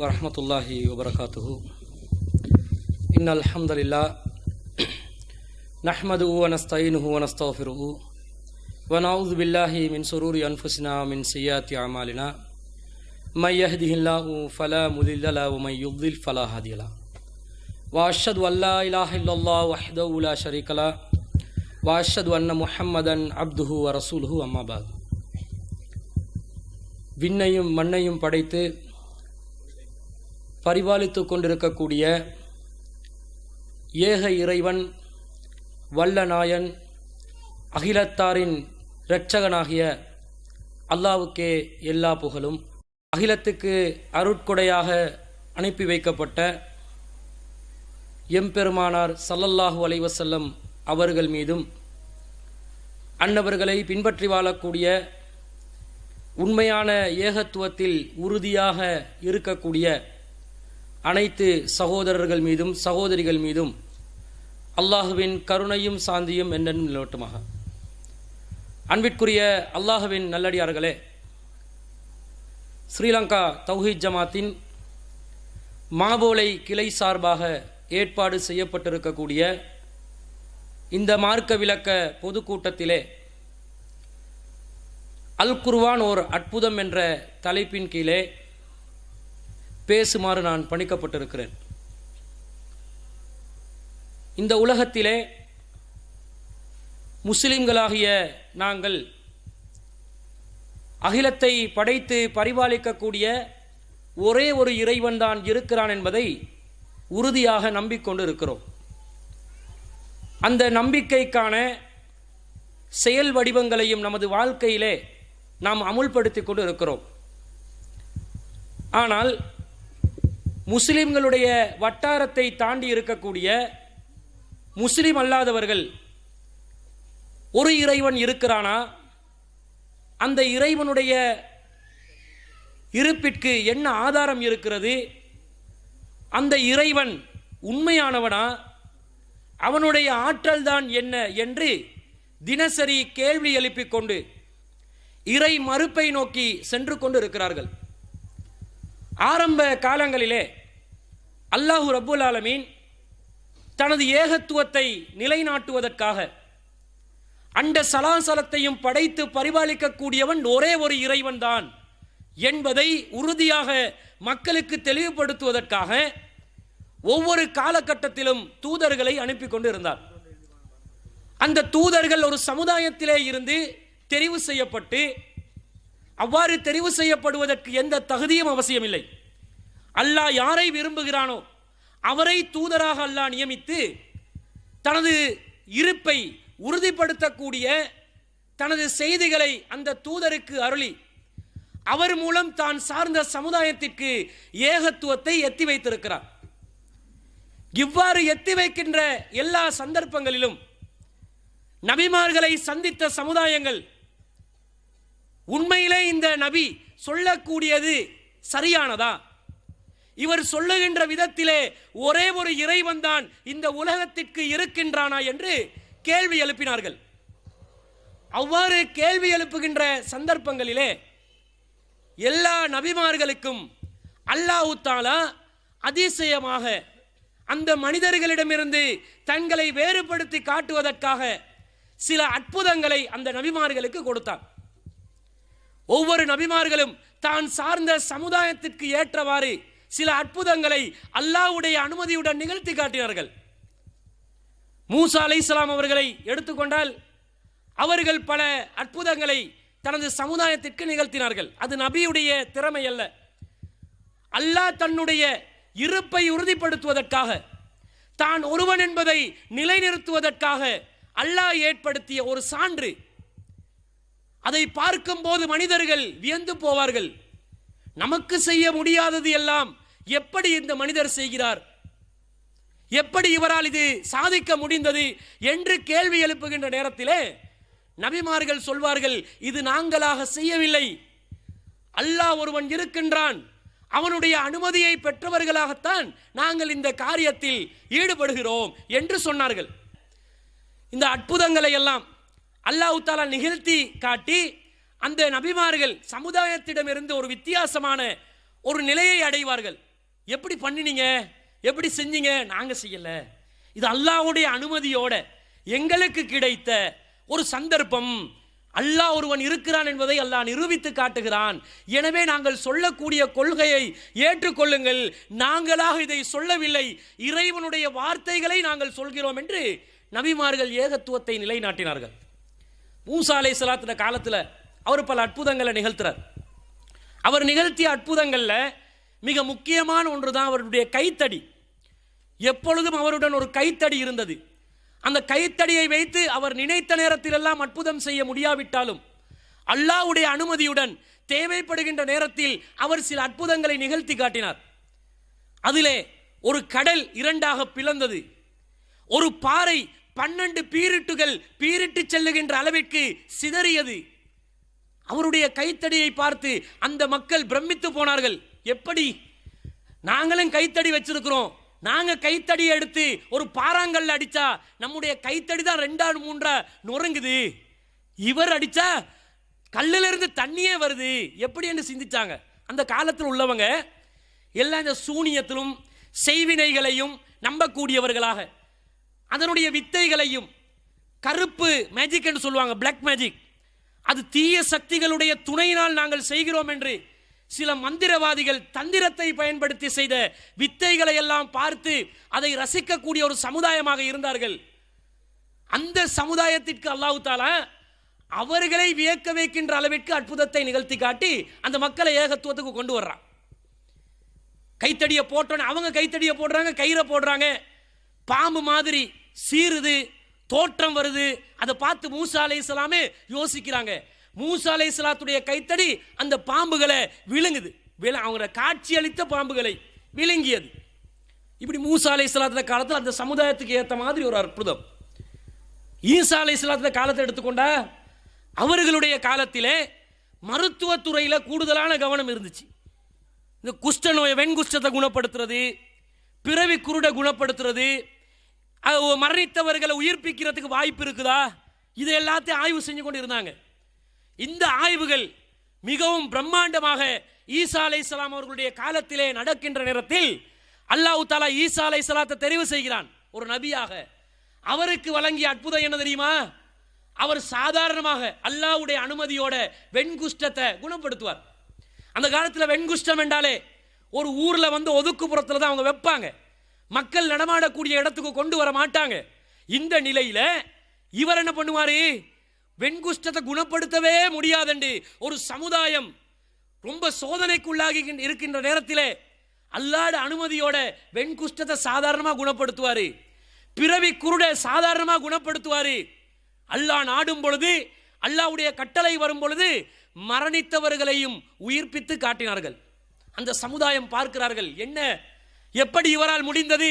வரஹ்மத்துல்லாஹி வபரகாத்துஹு. இன்னல் ஹம்தலில்லாஹ் நஹ்மதுஹு வ நஸ்தஈனுஹு வ நஸ்தக்ஃபிருஹு வ நஊது பில்லாஹி மின் ஷுரூரி அன்ஃபுஸினா வ மின் ஸய்யிஆத்தி அமாலினா மை யஹ்திஹில்லாஹு ஃபலா முதில்ல லஹு வ மை யுض்லில் ஃபலா ஹாதிய லஹு வ அஷ்ஹது அல்லா இலாஹ இல்லல்லாஹ் வஹ்தஹு லா ஷரீக லஹு வ அஷ்ஹது அன்ன முஹம்மதன் அப்துஹு வ ரசூலுஹு அம்மா பஅத். விண்ணையும் மண்ணையும் படைத்து பரிபாலித்து கொண்டிருக்கக்கூடிய ஏக இறைவன் வல்ல நாயன் அகிலத்தாரின் இரட்சகனாகிய அல்லாஹ்வுக்கே எல்லா புகழும். அகிலத்துக்கு அருட்கொடையாக அனுப்பி வைக்கப்பட்ட எம்பெருமானார் ஸல்லல்லாஹு அலைஹி வஸல்லம் அவர்கள் மீதும் அன்னவர்களை பின்பற்றி வாழக்கூடிய உண்மையான ஏகத்துவத்தில் உறுதியாக இருக்கக்கூடிய அனைத்து சகோதரர்கள் மீதும் சகோதரிகள் மீதும் அல்லாஹுவின் கருணையும் சாந்தியும் என்றென்றும் நிலவட்டுமாக. அன்பிற்குரிய அல்லாஹுவின் நல்லடியார்களே, ஸ்ரீலங்கா தௌஹீத் ஜமாத்தின் மாபோலை கிளை சார்பாக ஏற்பாடு செய்யப்பட்டிருக்கக்கூடிய இந்த மார்க்க விளக்க பொதுக்கூட்டத்திலே அல் குர்ஆன் ஓர் அற்புதம் என்ற தலைப்பின் கீழே பேசுமாறு நான் பணிக்கப்பட்டிருக்கிறேன். இந்த உலகத்திலே முஸ்லிம்களாகிய நாங்கள் அகிலத்தை படைத்து பரிபாலிக்கக்கூடிய ஒரே ஒரு இறைவன் தான் இருக்கிறான் என்பதை உறுதியாக நம்பிக்கொண்டு இருக்கிறோம். அந்த நம்பிக்கைக்கான செயல் வடிவங்களையும் நமது வாழ்க்கையிலே நாம் அமுல்படுத்தி கொண்டு இருக்கிறோம். ஆனால் முஸ்லிம்களுடைய வட்டாரத்தை தாண்டி இருக்கக்கூடிய முஸ்லிம் அல்லாதவர்கள் ஒரு இறைவன் இருக்கிறானா, அந்த இறைவனுடைய இருப்பிற்கு என்ன ஆதாரம் இருக்கிறது, அந்த இறைவன் உண்மையானவனா, அவனுடைய ஆற்றல் தான் என்ன என்று தினசரி கேள்வி எழுப்பிக் கொண்டு இறை மறுப்பை நோக்கி சென்று கொண்டு இருக்கிறார்கள். ஆரம்ப காலங்களிலே அல்லாஹு ரப்புல் ஆலமீன் தனது ஏகத்துவத்தை நிலைநாட்டுவதற்காக அண்ட சலாசலத்தையும் படைத்து பரிபாலிக்கக்கூடியவன் ஒரே ஒரு இறைவன் தான் என்பதை உறுதியாக மக்களுக்கு தெளிவுபடுத்துவதற்காக ஒவ்வொரு காலகட்டத்திலும் தூதர்களை அனுப்பி கொண்டு இருந்தார். அந்த தூதர்கள் ஒரு சமுதாயத்திலே இருந்து தெரிவு செய்யப்பட்டு, அவ்வாறு தெரிவு செய்யப்படுவதற்கு எந்த தகுதியும் அவசியமில்லை. அல்லாஹ் யாரை விரும்புகிறானோ அவரை தூதராக அல்லாஹ் நியமித்து தனது இருப்பை உறுதிப்படுத்தக்கூடிய தனது செய்திகளை அந்த தூதருக்கு அருளி அவர் மூலம் தான் சார்ந்த சமுதாயத்திற்கு ஏகத்துவத்தை எத்தி வைத்திருக்கிறார். இவ்வாறு எத்தி வைக்கின்ற எல்லா சந்தர்ப்பங்களிலும் நபிமார்களை சந்தித்த சமுதாயங்கள் உண்மையிலே இந்த நபி சொல்லக்கூடியது சரியானதா, இவர் சொல்லுகின்ற விதத்திலே ஒரே ஒரு இறைவன் தான் இந்த உலகத்திற்கு இருக்கின்றானா என்று கேள்வி எழுப்பினார்கள். அவ்வாறு கேள்வி எழுப்புகின்ற சந்தர்ப்பங்களிலே எல்லா நபிமார்களுக்கும் அல்லாஹ் தஆலா அதிசயமாக அந்த மனிதர்களிடமிருந்து தங்களை வேறுபடுத்தி காட்டுவதற்காக சில அற்புதங்களை அந்த நபிமார்களுக்கு கொடுத்தார். ஒவ்வொரு நபிமார்களும் தான் சார்ந்த சமுதாயத்திற்கு ஏற்றவாறு சில அற்புதங்களை அல்லாஹ்வுடைய அனுமதியுடன் நிகழ்த்தி காட்டினார்கள். மூசா அலைஹிஸ்ஸலாம் அவர்களை எடுத்துக்கொண்டால் அவர்கள் பல அற்புதங்களை தனது சமுதாயத்திற்கு நிகழ்த்தினார்கள். அது நபியுடைய திறமை அல்ல, அல்லாஹ் தன்னுடைய இருப்பை உறுதிப்படுத்துவதற்காக, தான் ஒருவன் என்பதை நிலைநிறுத்துவதற்காக அல்லாஹ் ஏற்படுத்திய ஒரு சான்று. அதை பார்க்கும் போது மனிதர்கள் வியந்து போவார்கள். நமக்கு செய்ய முடியாதது எல்லாம் எப்படி இந்த மனிதர் செய்கிறார், எப்படி இவரால் இது சாதிக்க முடிந்தது என்று கேள்வி எழுப்புகின்ற நேரத்திலே நபிமார்கள் சொல்வார்கள், இது நாங்களாக செய்யவில்லை, அல்லாஹ் ஒருவன் இருக்கின்றான், அவனுடைய அனுமதியை பெற்றவர்களாகத்தான் நாங்கள் இந்த காரியத்தில் ஈடுபடுகிறோம் என்று சொன்னார்கள். இந்த அற்புதங்களை எல்லாம் அல்லாஹ் தஆலா நிகழ்த்தி காட்டி அந்த நபிமார்கள் சமுதாயத்திடமிருந்து ஒரு வித்தியாசமான ஒரு நிலையை அடைவார்கள். எப்படி பண்ணினீங்க, எப்படி செஞ்சீங்க? நாங்கள் செய்யலை, இது அல்லாஹ்வுடைய அனுமதியோட எங்களுக்கு கிடைத்த ஒரு சந்தர்ப்பம். அல்லாஹ் ஒருவன் இருக்கிறான் என்பதை அல்லாஹ் நிரூபித்து காட்டுகிறான். எனவே நாங்கள் சொல்லக்கூடிய கொள்கையை ஏற்றுக்கொள்ளுங்கள், நாங்களாக இதை சொல்லவில்லை, இறைவனுடைய வார்த்தைகளை நாங்கள் சொல்கிறோம் என்று நபிமார்கள் ஏகத்துவத்தை நிலைநாட்டினார்கள். மூசா அலைஹிஸ்ஸலாத்து காலத்தில் அவர் பல அற்புதங்களை நிகழ்த்துறார். அவர் நிகழ்த்திய அற்புதங்களில் மிக முக்கியமான ஒன்று தான் அவருடைய கைத்தடி. எப்பொழுதும் அவருடன் ஒரு கைத்தடி இருந்தது. அந்த கைத்தடியை வைத்து அவர் நினைத்த நேரத்திலெல்லாம் அற்புதம் செய்ய முடியாவிட்டாலும் அல்லாஹ்வுடைய அனுமதியுடன் தேவைப்படுகின்ற நேரத்தில் அவர் சில அற்புதங்களை நிகழ்த்தி காட்டினார். அதிலே ஒரு கடல் இரண்டாக பிளந்தது, ஒரு பாறை 12 பீரிட்டுகள் பீரிட்டு செல்லுகின்ற அளவிற்கு சிதறியது. அவருடைய கைத்தடியை பார்த்து அந்த மக்கள் பிரமித்து போனார்கள். எப்படி, நாங்களும் கைத்தடி வச்சிருக்கிறோம், நாங்கள் கைத்தடி எடுத்து ஒரு பாறாங்கல்ல அடித்தா நம்முடைய கைத்தடி தான் 2 3 நொறுங்குது, இவர் அடித்தா கல்லிலிருந்து தண்ணியே வருது, எப்படி என்று சிந்திச்சாங்க. அந்த காலத்தில் உள்ளவங்க எல்லாம் இந்த சூனியத்திலும் செய்வினைகளையும் நம்பக்கூடியவர்களாக, அதனுடைய வித்தைகளையும், கருப்பு மேஜிக் என்று சொல்லுவாங்க, பிளாக் மேஜிக், அது தீய சக்திகளுடைய துணையினால் நாங்கள் செய்கிறோம் என்று சில மந்திரவாதிகள் தந்திரத்தை பயன்படுத்தி செய்த வித்தைகளை எல்லாம் பார்த்து அதை ரசிக்கக்கூடிய ஒரு சமுதாயமாக இருந்தார்கள். அந்த சமுதாயத்திற்கு அல்லாஹ் தஆலா அவர்களை வியக்க வைக்கின்ற அளவிற்கு அற்புதத்தை நிகழ்த்தி காட்டி அந்த மக்களை ஏகத்துவத்துக்கு கொண்டு வர்றான். கைத்தடியை போட்டோன்னு அவங்க கைத்தடியை போடுறாங்க, கயிறை போடுறாங்க, பாம்பு மாதிரி சீருது, தோற்றம் வருது. அதை பார்த்து மூசா அலைஹிஸ்ஸலாமே யோசிக்கிறாங்க. மூசா அலைஹிஸ்ஸலாத்துடைய கைத்தடி அந்த பாம்புகளை விழுங்குது, அவங்க காட்சி அளித்த பாம்புகளை விழுங்கியது. இப்படி மூசா அலைஹிஸ்ஸலாத்துடைய காலத்தில் அந்த சமுதாயத்துக்கு ஏற்ற மாதிரி ஒரு அற்புதம். ஈசா அலைஹிஸ்ஸலாத்துடைய காலத்தை எடுத்துக்கொண்டா அவர்களுடைய காலத்திலே மருத்துவத்துறையில் கூடுதலான கவனம் இருந்துச்சு. இந்த குஷ்ட நோயை, வெண்குஷ்டத்தை குணப்படுத்துறது, பிறவி குருடை குணப்படுத்துறது, மரணித்தவர்களை உயிர்ப்பிக்கிறதுக்கு வாய்ப்பு இருக்குதா, இது எல்லாத்தையும் ஆய்வு செஞ்சு கொண்டு இருந்தாங்க. இந்த ஆய்வுகள் மிகவும் பிரம்மாண்டமாக ஈசா அலைஹிஸ்ஸலாம் அவர்களுடைய காலத்திலே நடக்கின்ற நேரத்தில் அல்லாஹ் தஆலா ஈசா அலைஹிஸ்ஸலாத்தை தெரிவு செய்கிறான் ஒரு நபியாக. அவருக்கு வழங்கிய அற்புதம் என்ன தெரியுமா? அவர் சாதாரணமாக அல்லாஹ்வுடைய அனுமதியோட வெண்குஷ்டத்தை குணப்படுத்துவார். அந்த காலத்தில் வெண்குஷ்டம் என்றாலே ஒரு ஊரில் வந்து ஒதுக்குப்புறத்தில் தான் அவங்க வைப்பாங்க, மக்கள் நடமாடக்கூடிய இடத்துக்கு கொண்டு வர மாட்டாங்க. இந்த நிலையில இவர் என்ன பண்ணுவாரு, வெண்குஷ்டத்தை குணப்படுத்தவே முடியாதண்டு ஒரு சமுதாயம் ரொம்ப சோதனைக்குள்ளாகி இருக்கின்ற நேரத்தில் அல்லாஹ்வுடைய அனுமதியோட வெண்குஷ்டத்தை சாதாரணமாக குணப்படுத்துவாரு, பிறவி குருடை சாதாரணமாக குணப்படுத்துவாரு. அல்லாஹ் நாடும் பொழுது, அல்லாஹ்வுடைய கட்டளை வரும் பொழுது மரணித்தவர்களையும் உயிர்ப்பித்து காட்டினார்கள். அந்த சமுதாயம் பார்க்கிறார்கள், என்ன எப்படி இவரால் முடிந்தது?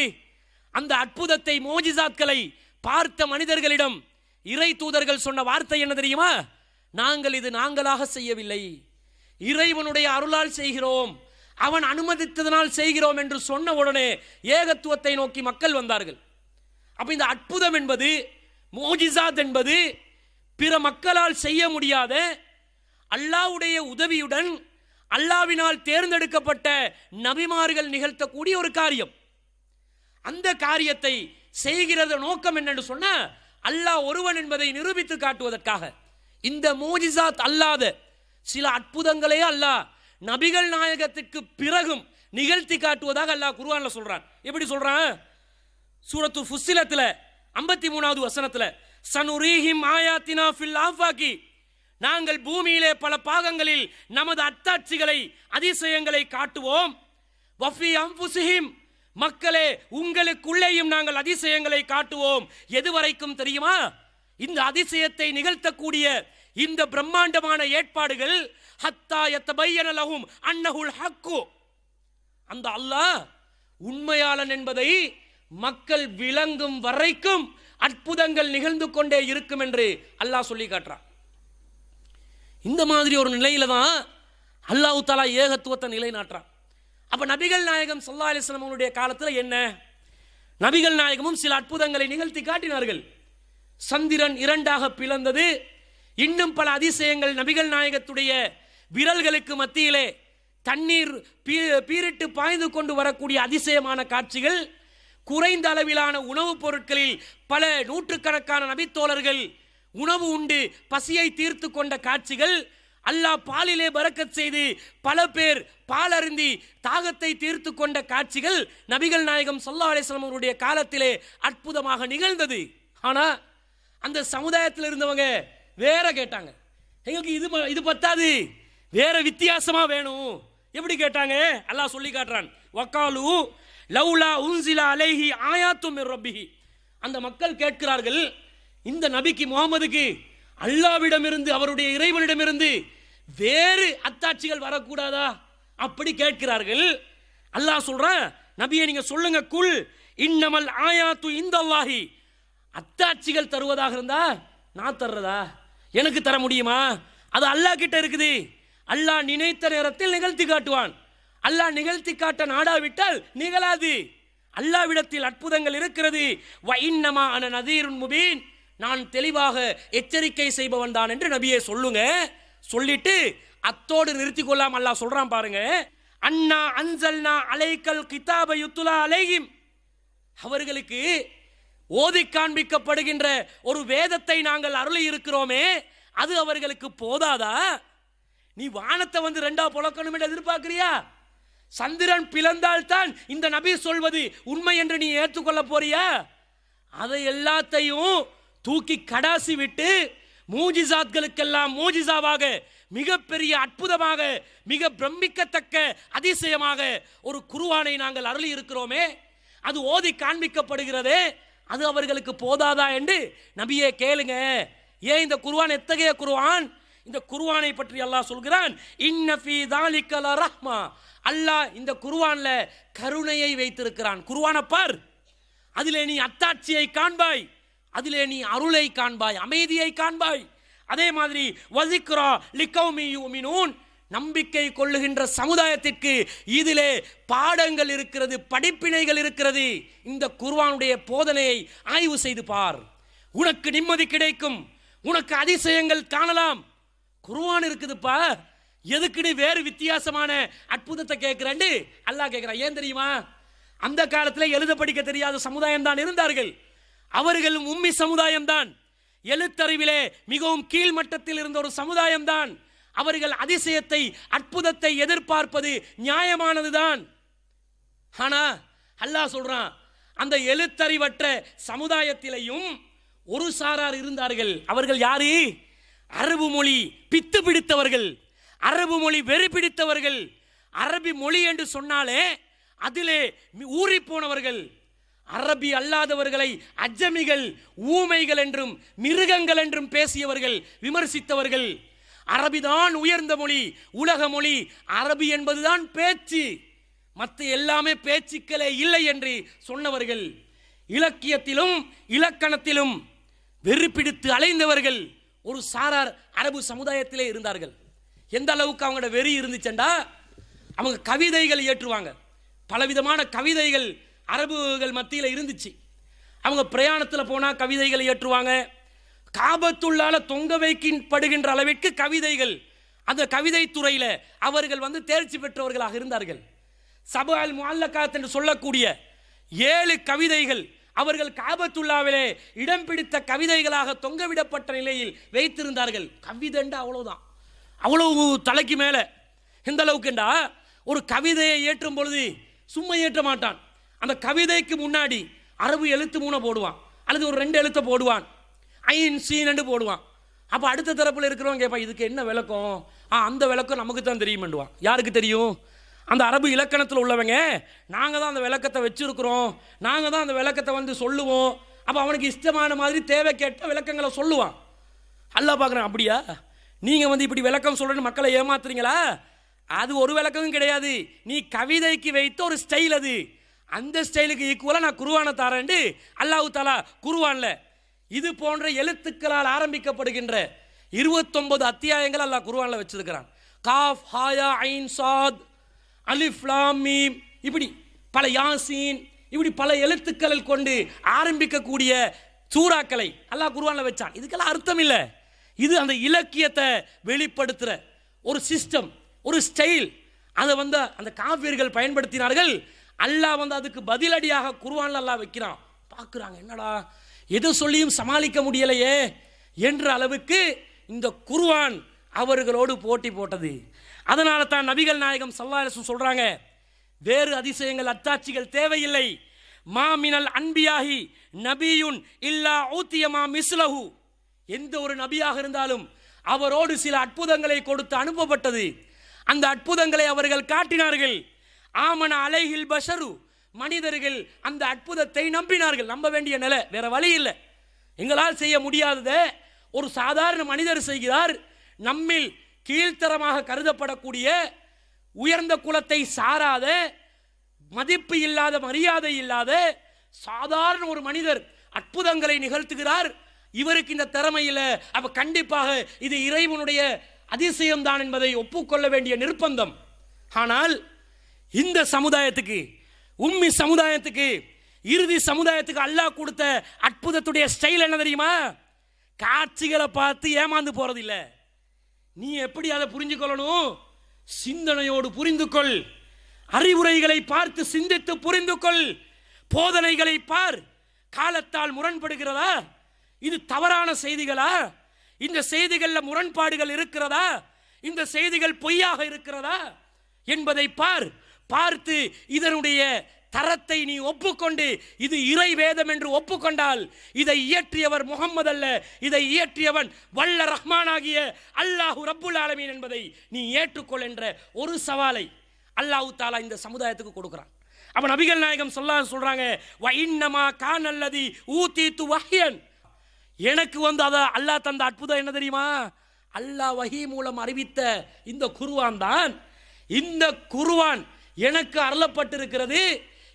அந்த அற்புதத்தை, மோஜிசாத்களை பார்த்த மனிதர்களிடம் இறை தூதர்கள் சொன்ன வார்த்தை என்ன தெரியுமா? நாங்கள் இது நாங்களாக செய்யவில்லை, இறைவனுடைய அருளால் செய்கிறோம், அவன் அனுமதித்ததனால் செய்கிறோம் என்று சொன்ன உடனே ஏகத்துவத்தை நோக்கி மக்கள் வந்தார்கள். அப்ப இந்த அற்புதம் என்பது, மோஜிசாத் என்பது பிற மக்களால் செய்ய முடியாத, அல்லாஹ்வுடைய உதவியுடன் அல்லாஹ்வினால் தேர்ந்தெடுக்கப்பட்ட நபிமார்கள் நிகழ்த்தக்கூடிய ஒரு காரியம். அந்த காரியத்தை செய்கிறது நோக்கம் என்னன்னு சொன்னா அல்லாஹ் ஒருவன் என்பதை நிரூபித்து காட்டுவதற்காக. இந்த மோஜிசாத் அல்லாத சில அற்புதங்களே அல்லாஹ் நபிகள் நாயகத்திற்கு பிறகும் நிகழ்த்தி காட்டுவதாக அல்லாஹ் குர்ஆன்ல சொல்றான். எப்படி சொல்றான்? சூரத்து ஃபுஸ்ஸிலத்துல 53வது வசனத்துல, சனுரீஹிம் ஆயாத்தினா ஃபில் ஆஃபாகி, நாங்கள் பூமியிலே பல பாகங்களில் நமது அத்தாட்சிகளை, அதிசயங்களை காட்டுவோம். வஃபி அன்ஃபுஸிஹிம், மக்களே உங்களுக்குள்ளேயும் நாங்கள் அதிசயங்களை காட்டுவோம். எதுவரைக்கும் தெரியுமா? இந்த அதிசயத்தை நிகழ்த்தக்கூடிய இந்த பிரம்மாண்டமான ஏற்பாடுகள் ஹத்தா யத்தபையன லஹும் அன்னஹுல் ஹக்கு, அந்த அல்லாஹ் உண்மையாளன் என்பதை மக்கள் விளங்கும் வரைக்கும் அற்புதங்கள் நிகழ்ந்து கொண்டே இருக்கும் என்று அல்லாஹ் சொல்லி காட்டுறான். இந்த மாதிரி ஒரு நிலையில தான் அல்லாஹ் தஆலா ஏகத்துவத்தை நிலைநாட்டுறான். அப்ப நபிகள் நாயகம் ஸல்லல்லாஹு அலைஹி வஸல்லம் அவருடைய காலத்தில் என்ன, நபிகள் நாயகமும் சில அற்புதங்களை நிகழ்த்தி காட்டினார்கள். சந்திரன் 2ஆக பிளந்தது, இன்னும் பல அதிசயங்கள் நபிகள் நாயகத்துடைய விரல்களுக்கு மத்தியிலே தண்ணீர் பீரிட்டு பாய்ந்து கொண்டு வரக்கூடிய அதிசயமான காட்சிகள், குறைந்த அளவிலான உணவுப் பொருட்களில் பல நூற்றுக்கணக்கான நபித்தோழர்கள் உணவு உண்டு பசியை தீர்த்து கொண்ட காட்சிகள், அல்லாஹ் பாலிலே பரக்கத் செய்து பல பேர் பால் அருந்தி தாகத்தை தீர்த்து கொண்ட காட்சிகள் நபிகள் நாயகம் ஸல்லல்லாஹு அலைஹி வஸல்லம் அவருடைய காலத்திலே அற்புதமாக நிகழ்ந்தது. ஆனால் அந்த சமுதாயத்தில் இருந்தவங்க வேற கேட்டாங்க, எங்களுக்கு இது பத்தாது, வேற வித்தியாசமா வேணும். எப்படி கேட்டாங்க? அல்லாஹ் சொல்லி காட்டுறான், வக்காலு லவ்லா உன்சிலா அலைஹி ஆயாத்தும் மிர் ரப்பிஹி. அந்த மக்கள் கேட்கிறார்கள், இந்த நபிக்கு முகமதுக்கு அல்லாவிடமிருந்து அவருடைய இறைவனிடமிருந்து வேறு அத்தாட்சிகள் வரக்கூடாதா? அப்படி கேட்கிறார்கள். அல்லாஹ் சொல்றான், நபியை நீங்க சொல்லுங்க, குல் இன்னமல் ஆயாத்து இந்தல்லாஹி. அத்தாட்சிகள் தருவதாக இருந்தா நான் தர்றதா? எனக்கு தர முடியுமா? அது அல்லாஹ் கிட்ட இருக்குது. அல்லாஹ் நினைத்த நேரத்தில் நிகழ்த்தி காட்டுவான். அல்லாஹ் நிகழ்த்தி காட்ட நாடாவிட்டால் நிகழாது. அல்லாஹ்விடத்தில் அற்புதங்கள் இருக்கிறது. வ இன்னமா அன நதீருன் முபீன், நான் தெளிவாக எச்சரிக்கை செய்பவன் தான் என்று நபியே சொல்லுங்க. சொல்லிட்டு அத்தோடு நிறுத்தி கொள்ளாம அல்லாஹ் சொல்றான் பாருங்க, அன்னா அன்சல்னா அலைக்கல் கிதாப யுத்துலா அலைஹிம். அவர்களுக்கு ஓதி காண்பிக்கப்படுகின்ற ஒரு வேதத்தை நாங்கள் அருளி இருக்கிறோமே, அது அவர்களுக்கு போதாதா? நீ வானத்தை வந்து ரெண்டா புழக்கணும் என்று எதிர்பார்க்கிறியா? சந்திரன் பிளந்தால்தான் இந்த நபி சொல்வது உண்மை என்று நீ ஏற்றுக்கொள்ள போறியா? அதை எல்லாத்தையும் தூக்கி கடாசி விட்டு மூஜிசாத்களுக்கெல்லாம் மூஜிசாவாக, மிகப்பெரிய அற்புதமாக, மிக பிரமிக்கத்தக்க அதிசயமாக ஒரு குர்ஆனை நாங்கள் அருளி இருக்கிறோமே, அது ஓதி காண்பிக்கப்படுகிறதே, அது அவர்களுக்கு போதாதா என்று நபியே கேளுங்க. ஏன் இந்த குர்ஆன் எத்தகைய குர்ஆன்? இந்த குர்ஆனை பற்றி அல்லாஹ் சொல்கிறான், இன்ன ஃபீ ஸாலிக லரஹ்மா. அல்லாஹ் இந்த குர்ஆன்ல கருணையை வைத்திருக்கிறான். குர்ஆனை பார், அதிலே நீ அத்தாட்சியை காண்பாய், அதிலே நீ அருளை காண்பாய், அமைதியை காண்பாய். அதே மாதிரி வஸிக்ரா லிகௌமி யுமினூன், நம்பிக்கை கொள்ளுகின்ற சமுதாயத்திற்கு இதிலே பாடங்கள் இருக்கிறது, படிப்பினைகள் இருக்கிறது. இந்த குர்ஆனுடைய போதனையை ஆய்வு செய்து பார், உனக்கு நிம்மதி கிடைக்கும், உனக்கு அதிசயங்கள் காணலாம். குர்ஆன் இருக்குதுப்பா, எதுக்கு நீ வேறு வித்தியாசமான அற்புதத்தை கேட்கிறேன்னு அல்லாஹ் கேட்கிறான். ஏன் தெரியுமா? அந்த காலத்தில் எழுத படிக்க தெரியாத சமுதாயம் தான் இருந்தார்கள். அவர்களும் உம்மி சமுதாயம் தான், எழுத்தறிவிலே மிகவும் கீழ்மட்டத்தில் இருந்த ஒரு சமுதாயம் தான். அவர்கள் அதிசயத்தை அற்புதத்தை எதிர்பார்ப்பது நியாயமானதுதான். ஆனா அல்லாஹ் சொல்றான், அந்த எழுத்தறிவற்ற சமுதாயத்திலையும் ஒரு சாரார் இருந்தார்கள். அவர்கள் யாரு? அரபு மொழி பித்து பிடித்தவர்கள், அரபு மொழி வெறி பிடித்தவர்கள். அரபி மொழி என்று சொன்னாலே அதிலே ஊறி போனவர்கள். அரபி அல்லாதவர்களை அஜமிகள், ஊமைகள் என்றும் மிருகங்கள் என்றும் பேசியவர்கள், விமர்சித்தவர்கள். அரபிதான் உயர்ந்த மொழி, உலக மொழி, அரபி என்பதுதான் பேச்சு, மற்ற எல்லாமே பேச்சுக்களே இல்லை என்று சொன்னவர்கள். இலக்கியத்திலும் இலக்கணத்திலும் வெறி பிடித்து அலைந்தவர்கள் ஒரு சாரார் அரபு சமுதாயத்திலே இருந்தார்கள். எந்த அளவுக்கு அவங்களோட வெறி இருந்துச்சுண்டா, அவங்க கவிதைகள் இயற்றுவாங்க. பலவிதமான கவிதைகள் அரபுகள் மத்தியில் இருந்துச்சு. அவங்க பிரயாணத்தில் போனால் கவிதைகள் இயற்றுவாங்க. காபத்துள்ளால தொங்க வைக்கப்படுகின்ற அளவிற்கு கவிதைகள், அந்த கவிதை துறையில் அவர்கள் தேர்ச்சி பெற்றவர்களாக இருந்தார்கள். சபா அல் முஅல்லகாத் என்று சொல்லக்கூடிய 7 கவிதைகள் அவர்கள் காபத்துல்லாவிலே இடம் பிடித்த கவிதைகளாக தொங்கவிடப்பட்ட நிலையில் வைத்திருந்தார்கள். கவிதைண்டா அவ்வளவுதான், அவ்வளவு தலைக்கு மேலே. எந்த அளவுக்குண்டா, ஒரு கவிதையை ஏற்றும் பொழுது சும்மா ஏற்ற மாட்டான். அந்த கவிதைக்கு முன்னாடி அரபு எழுத்து 3 போடுவான், அல்லது ஒரு 2 எழுத்தை போடுவான், ஐன் சீன் என்று போடுவான். அப்போ அடுத்த தரப்பில் இருக்கிறவங்க கேட்பான், இதுக்கு என்ன விளக்கம்? அந்த விளக்கம் நமக்கு தான் தெரியுமெண்டுவான். யாருக்கு தெரியும்? அந்த அரபு இலக்கணத்தில் உள்ளவங்க. நாங்கள் தான் அந்த விளக்கத்தை வச்சிருக்கிறோம், நாங்கள் தான் அந்த விளக்கத்தை சொல்லுவோம். அப்போ அவனுக்கு இஷ்டமான மாதிரி தேவை கேட்ட விளக்கங்களை சொல்லுவான். அல்லாஹ் பார்க்குறேன், அப்படியா நீங்கள் இப்படி விளக்கம் சொல்கிறேன்னு மக்களை ஏமாத்துறீங்களா? அது ஒரு விளக்கமும் கிடையாது. நீ கவிதைக்கு வைத்த ஒரு ஸ்டைல், அது அந்த ஸ்டைலுக்கு ஈக்குவலாக நான் குர்ஆனை தரேன்ட்டு அல்லாஹ் தஆலா குர்ஆன்ல இது போன்ற எழுத்துக்களால் ஆரம்பிக்கப்படுகின்ற 29 அத்தியாயங்கள் அல்லாஹ் குர்ஆன்ல வச்சிருக்கிறான். காஃப் ஹாயா ஐன் சாத் அலிஃப் லாம் மீம், இப்படி பல யாசீன், இப்படி பல எழுத்துக்களை கொண்டு ஆரம்பிக்கக்கூடிய சூறாக்களை அல்லாஹ் குர்ஆன்ல வச்சான். இதுக்கெல்லாம் அர்த்தம் இல்லை. இது அந்த இலக்கியத்தை வெளிப்படுத்துகிற ஒரு சிஸ்டம், ஒரு ஸ்டைல். அதை அந்த காஃபிர்கள் பயன்படுத்தினார்கள். அல்லாஹ் அதுக்கு பதிலடியாக குர்ஆன்ல அல்லாஹ் வைக்கிறான். பார்க்குறாங்க, என்னடா எது சொல்லியும் சமாளிக்க முடியலையே என்ற அளவுக்கு இந்த குர்ஆன் அவர்களோடு போட்டி போட்டது. அதனால தான் நபிகள் நாயகம் ஸல்லல்லாஹு அலைஹி வஸல்லம் சொல்றாங்க, வேறு அதிசயங்கள் அத்தாட்சிகள் தேவையில்லை. மாமினல் அன்பியாஹி நபியுன் இல்லா ஊத்தியமா மிஸ்லஹு. எந்த ஒரு நபியாக இருந்தாலும் அவரோடு சில அற்புதங்களை கொடுத்து அனுப்பப்பட்டது. அந்த அற்புதங்களை அவர்கள் காட்டினார்கள். ஆமன அலைஹில் பஷரு, மனிதர்கள் அந்த அற்புதத்தை நம்பினார்கள். நம்ப வேண்டிய நிலை, வேற வழி இல்லை. எங்களால் செய்ய முடியாததை ஒரு சாதாரண மனிதர் செய்கிறார். நம்மில் கீழ்த்தரமாக கருதப்படக்கூடிய உயர்ந்த குலத்தை சாராத, மதிப்பு இல்லாத, மரியாதை இல்லாத சாதாரண ஒரு மனிதர் அற்புதங்களை நிகழ்த்துகிறார். இவருக்கு இந்த திறமையில, அப்ப கண்டிப்பாக இது இறைவனுடைய அதிசயம்தான் என்பதை ஒப்புக்கொள்ள வேண்டிய நிர்பந்தம். ஆனால் இந்த சமுதாயத்துக்கு, உம்மி சமுதாயத்துக்கு, இறுதி சமுதாயத்துக்கு அல்லாஹ் கொடுத்த அற்புதத்துடைய ஸ்டைல் என்ன தெரியுமா? காட்சிகளை பார்த்து ஏமாந்து போறதில்லை. நீ எப்படி அதை புரிஞ்சுக்கொள்ளணும்? சிந்தனையோடு புரிந்து கொள். அறிவுரைகளை பார்த்து சிந்தித்து புரிந்து கொள். போதனைகளை பார். காலத்தால் முரண்படுகிறதா? இது தவறான செய்திகளா? இந்த செய்திகளில் முரண்பாடுகள் இருக்கிறதா? இந்த செய்திகள் பொய்யாக இருக்கிறதா என்பதை பார். பார்த்து இதனுடைய தரத்தை நீ ஒப்புக்கொண்டு இது இறை வேதம் என்று ஒப்புக்கொண்டால், இதை இயற்றியவர் முகம்மது அல்ல, இதை இயற்றியவன் வல்ல ரஹ்மானாகிய அல்லாஹு ரப்புல் ஆலமீன் என்பதை நீ ஏற்றுக்கொள் என்ற ஒரு சவாலை அல்லாஹ் தஆலா இந்த சமுதாயத்துக்கு கொடுக்கிறான். அப்ப நபிகள் நாயகம் சொல்றாங்க, வ இன்னமா கானல்லதி ஊதீது வஹ்யன். எனக்கு அத அல்லாஹ் தந்த அற்புதம் என்ன தெரியுமா? அல்லாஹ் வஹி மூலம் அறிவித்த இந்த குர்ஆன் தான். இந்த குர்ஆன் எனக்கு அருளப்பட்டிருக்கிறது.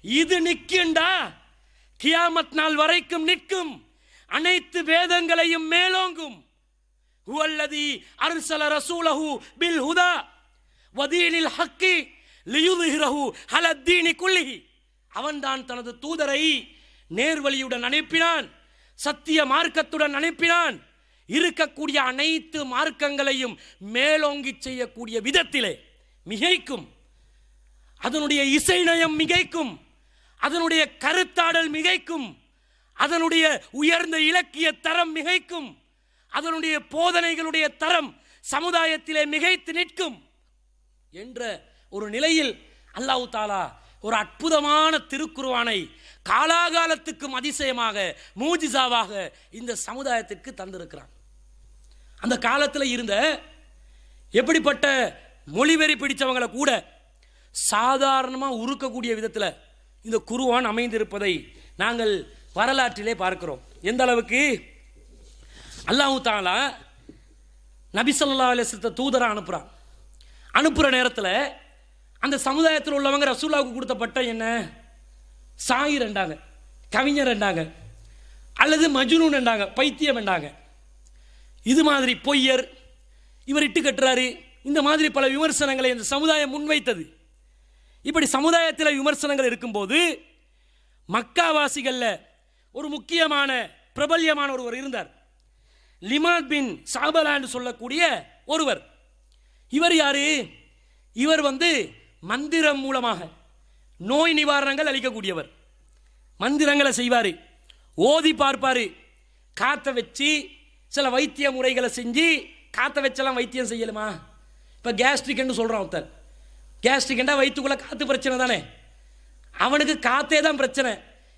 இது நிற்குண்டா, கியாமத் நாள் வரைக்கும் நிற்கும். அனைத்து வேதங்களையும் மேலோங்கும். ஹுவல்லதி அர்ஸல ரசூலஹு பில் ஹுதா வதீனில் ஹக்கி லியுத்ஹிரஹு அலத்தீனி குல்லிஹி. அவன்தான் தனது தூதரை நேர்வழியுடன் அனுப்பினான், சத்திய மார்க்கத்துடன் அனுப்பினான். இருக்கக்கூடிய அனைத்து மார்க்கங்களையும் மேலோங்கி செய்யக்கூடிய விதத்திலே மிகைக்கும். அதனுடைய இசை நயம் மிகைக்கும், அதனுடைய கருத்தாடல் மிகைக்கும், அதனுடைய உயர்ந்த இலக்கிய தரம் மிகைக்கும், அதனுடைய போதனைகளுடைய தரம் சமுதாயத்திலே மிகைத்து நிற்கும் என்ற ஒரு நிலையில் அல்லாஹ் தஆலா ஒரு அற்புதமான திருக்குர்ஆனை காலாகாலத்துக்கும் அதிசயமாக, மூஜிசாவாக இந்த சமுதாயத்திற்கு தந்திருக்கிறான். அந்த காலத்தில் இருந்த எப்படிப்பட்ட மொழிவெறி பிடிச்சவங்களை கூட சாதாரணமாக உருக்கக்கூடிய விதத்தில் இந்த குர்ஆன் அமைந்திருப்பதை நாங்கள் வரலாற்றிலே பார்க்கிறோம். எந்த அளவுக்கு அல்லாஹ் தஆலா நபி ஸல்லல்லாஹு அலைஹி வஸல்லம் தூதரை அனுப்புகிற நேரத்தில் அந்த சமுதாயத்தில் உள்ளவங்க ரசூலுல்லாஹ்வுக்கு கொடுத்த பட்டம் என்ன? சாயிர் என்றாங்க, கவிஞர் என்றாங்க, அல்லது மஜ்னூன் என்றாங்க, பைத்தியம் என்றாங்க. இது மாதிரி பொய்யர், இவர் இட்டு கட்டுறாரு, இந்த மாதிரி பல விமர்சனங்களை இந்த சமுதாயம் முன்வைத்தது. இப்படி சமுதாயத்தில் விமர்சனங்கள் இருக்கும்போது மக்காவாசிகளில் ஒரு முக்கியமான பிரபல்யமான ஒருவர் இருந்தார். லிமாத் பின் சாபலா என்று சொல்லக்கூடிய ஒருவர். இவர் யாரு? இவர் மந்திரம் மூலமாக நோய் நிவாரணங்கள் அளிக்கக்கூடியவர். மந்திரங்களை செய்வார், ஓதி பார்ப்பார், காற்றை வச்சு சில வைத்திய முறைகளை செஞ்சு. காற்றை வச்செல்லாம் வைத்தியம் செய்யலுமா? இப்போ கேஸ்ட்ரிக்னு சொல்கிறான் ஒருத்தர். கேஸ்ட்ரிக்னா வயிற்றுக்குள்ளே காற்று பிரச்சனை தானே, அவனுக்கு காற்றே தான் பிரச்சனை.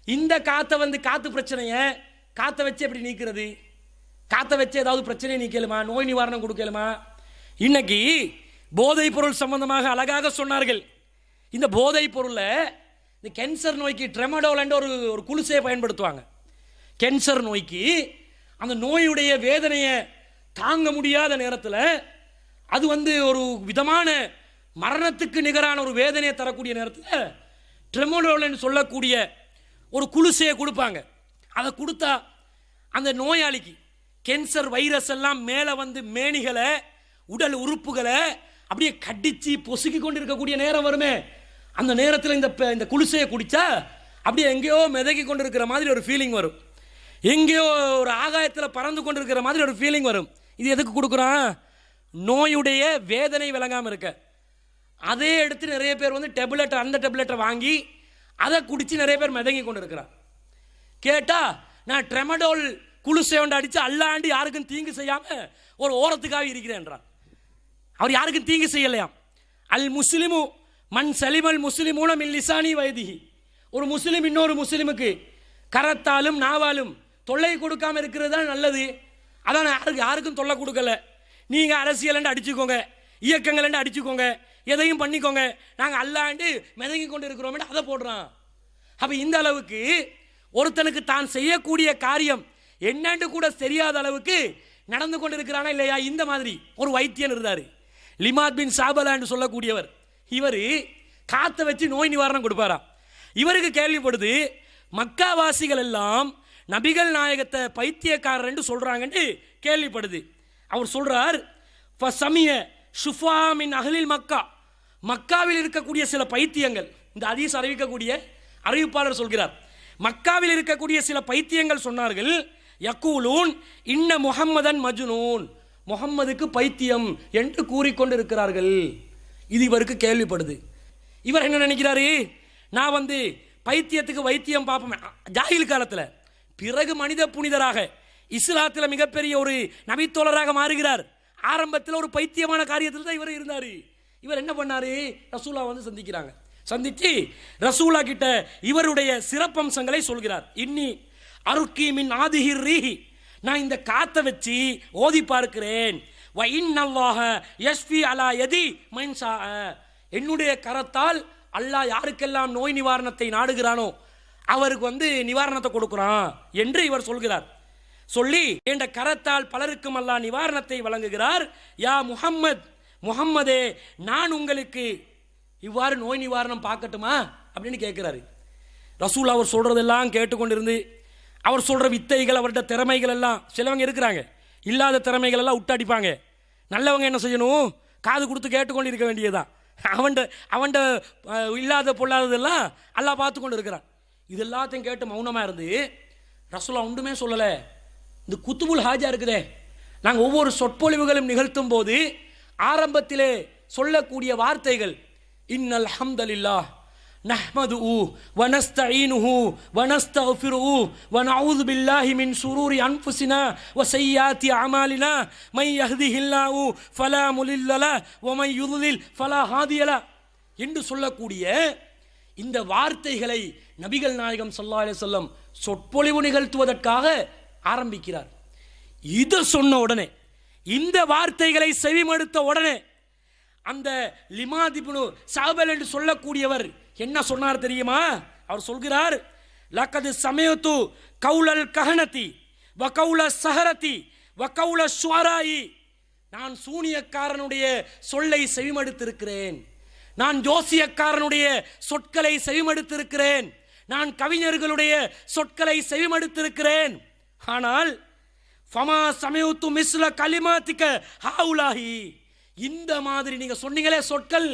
இந்த காற்றை காற்று பிரச்சனையை காற்றை வச்சு எப்படி நீக்கிறது? காற்றை வச்சு ஏதாவது பிரச்சனையை நீக்கலுமா? நோய் நிவாரணம் கொடுக்கலுமா? இன்னைக்கு போதைப் பொருள் சம்பந்தமாக அழகாக சொன்னார்கள். இந்த போதைப் பொருளை இந்த கேன்சர் நோய்க்கு ட்ரெமடோல் என்ற ஒரு குளுசையை பயன்படுத்துவாங்க. கேன்சர் நோய்க்கு அந்த நோயுடைய வேதனையை தாங்க முடியாத நேரத்தில் அது ஒரு விதமான மரணத்துக்கு நிகரான ஒரு வேதனையை தரக்கூடிய நேரத்தில் ட்ரெமடோல்னு சொல்லக்கூடிய ஒரு குளுசையை கொடுப்பாங்க. அதை கொடுத்தா அந்த நோயாளிக்கு கேன்சர் வைரஸ் எல்லாம் மேலே மேனிகளை, உடல் உறுப்புகளை அப்படியே கடிச்சு பொசுக்கி கொண்டு இருக்கக்கூடிய நேரம் வருமே, அந்த நேரத்தில் இந்த குளுசையை குடித்தா அப்படியே எங்கேயோ மிதக்கி கொண்டு இருக்கிற மாதிரி ஒரு ஃபீலிங் வரும், எங்கேயோ ஒரு ஆகாயத்தில் பறந்து கொண்டு இருக்கிற மாதிரி ஒரு ஃபீலிங் வரும். இது எதுக்கு கொடுக்குறான்? நோயுடைய வேதனை விளங்காமல் இருக்க. அதே எடுத்து நிறைய பேர் வந்து அந்த டெப்லெட்டை வாங்கி அதை குடித்து நிறைய பேர் மிதங்கி கொண்டு இருக்கிறார். கேட்டால் நான் ட்ரெமடோல் குளுசேவண்டை அடித்து அல்லாண்டு யாருக்கும் தீங்கு செய்யாமல் ஒரு ஓரத்துக்காக இருக்கிறேன்றான். அவர் யாருக்கும் தீங்கு செய்யலையாம். அல் முஸ்லிமு மண் சலிமல் முஸ்லிமூன மின் லிசானி வயதிஹி. ஒரு முஸ்லீம் இன்னொரு முஸ்லீமுக்கு கரத்தாலும் நாவாலும் தொல்லை கொடுக்காம இருக்கிறது தான் நல்லது. அதான் யாருக்கும் தொல்லை கொடுக்கல. நீங்கள் அரசியல் அடிச்சுக்கோங்க, இயக்கங்கள் அடிச்சுக்கோங்க, எதையும் பண்ணிக்கோங்க, நாங்கள் அல்லாண்டு மிதங்கி கொண்டு இருக்கிறோம் அதை போடுறான். அப்போ இந்த அளவுக்கு ஒருத்தனுக்கு தான் செய்யக்கூடிய காரியம் என்னன்னு கூட தெரியாத அளவுக்கு நடந்து கொண்டு இருக்கிறானா இல்லையா? இந்த மாதிரி ஒரு வைத்தியன் இருந்தார், லிமாத் பின் சாபலான்னு சொல்லக்கூடியவர். இவர் காற்றை வச்சு நோய் நிவாரணம் கொடுப்பாராம். இவருக்கு கேள்விப்படுது மக்காவாசிகள் எல்லாம் நபிகள் நாயகத்தை பைத்தியக்காரர் என்று சொல்றாங்கன்னு கேள்விப்படுது. அவர் சொல்றார், ஃபசமிய ஷுஃபா மின் அஹ்லில் மக்கா. மக்காவில் இருக்கக்கூடிய சில பைத்தியங்கள், இந்த ஹதீஸ் அறிவிக்கக்கூடிய அறிவிப்பாளர் சொல்கிறார், மக்காவில் இருக்கக்கூடிய சில பைத்தியங்கள் சொன்னார்கள், யக்கூலூன் இன்ன முஹம்மதன் மஜ்னூன், முஹம்மதுக்கு பைத்தியம் என்று கூறிக்கொண்டிருக்கிறார்கள். இது இவருக்கு கேள்விப்படுது. இவர் என்ன நினைக்கிறாரு, நான் வந்து பைத்தியத்துக்கு வைத்தியம் பார்ப்போம். ஜாஹில் காலத்தில் பிறகு மனித புனிதராக இஸ்லாத்தில் மிகப்பெரிய ஒரு நபித்தோழராக மாறுகிறார். ஆரம்பத்தில் ஒரு பைத்தியமான காரியத்தில் தான் இவர் இருந்தார். இவர் என்ன பண்ணாரு, ரசூலா வந்து சந்திக்கிறாங்க. சந்திச்சு ரசூலா கிட்ட இவருடைய சிறப்பம்சங்களை சொல்கிறார். இன்னி அருக்கி மின் ஆதிஹிர் ரீஹி, நான் இந்த காத்தை வச்சு ஓதி பார்க்கிறேன். வ இன்னல்லாஹ யஷ்ஃபி அலா யதி மன் ஷா, என்னுடைய கரத்தால் அல்லாஹ் யாருக்கெல்லாம் நோய் நிவாரணத்தை நாடுகிறானோ அவருக்கு வந்து நிவாரணத்தை கொடுக்குறான் என்று இவர் சொல்கிறார். சொல்லி என்ற கரத்தால் பலருக்கும் அல்லாஹ் நிவாரணத்தை வழங்குகிறார். யா முஹம்மத், முஹம்மதே நான் உங்களுக்கு இவ்வாறு நோய் நிவாரணம் பார்க்கட்டுமா அப்படின்னு கேட்கிறாரு. ரசூல் அவர் சொல்றதெல்லாம் கேட்டுக்கொண்டிருந்து அவர் சொல்ற வித்தைகள், அவருடைய திறமைகள் எல்லாம், சிலவங்க இருக்கிறாங்க இல்லாத திறமைகள் எல்லாம் விட்டு அடிப்பாங்க. நல்லவங்க என்ன செய்யணும், காது கொடுத்து கேட்டுக்கொண்டு இருக்க வேண்டியதுதான். அவன் இல்லாத பொல்லாததெல்லாம் அல்லாஹ் பார்த்து கொண்டு இருக்கிறான். இது எல்லாத்தையும் கேட்டு மௌனமாக இருந்து ரசூலா ஒன்றுமே சொல்லலை. இந்த குத்துபுல் ஹாஜா இருக்குதே, நாங்கள் ஒவ்வொரு சொற்பொழிவுகளும் நிகழ்த்தும் போது ஆரம்பத்திலே சொல்லக்கூடிய வார்த்தைகள், இன்னல் ஹம்தலில்லாஹ் நஹ்மதுஹு வ நஸ்தஈனுஹு வ நஸ்தக்ஃபிருஹு வ நஊது பில்லாஹி மின் ஷுரூரி அன்ஃபுஸினா வ ஸய்யிஆத்தி அமாலினா மை யஹ்திஹில்லாஹு ஃபலா முலில்ல லஹு வ மை யுத்லில் ஃபலா ஹாதிய லஹு என்று சொல்லக்கூடிய இந்த வார்த்தைகளை நபிகள் நாயகம் ஸல்லல்லாஹு அலைஹி வஸல்லம் சொற்பொழிவு நிகழ்த்துவதற்காக ஆரம்பிக்கிறார். இதை சொன்ன உடனே, இந்த வார்த்தைகளை செவிமடுத்த உடனே அந்த லிமாத் இப்னு சாபல் என்று சொல்லக்கூடியவர் என்ன சொன்னார் தெரியுமா? அவர் சொல்கிறார், லக்கது சமயத்து கௌலல் கஹனதி வ கௌல சஹரதி வ கௌல ஷுவராயி, நான் சூனியக்காரனுடைய சொல்லை செவிமடுத்திருக்கிறேன், நான் ஜோசியக்காரனுடைய சொற்களை செவிமடுத்திருக்கிறேன், நான் கவிஞர்களுடைய சொற்களை செவிமடுத்திருக்கிறேன். ஆனால் ஃபமா சமயத்து மிஸ்ல கலிமாத்திக ஹாவுலாஹி, இந்த மாதிரி நீங்க சொன்னீங்களே சொற்கள்,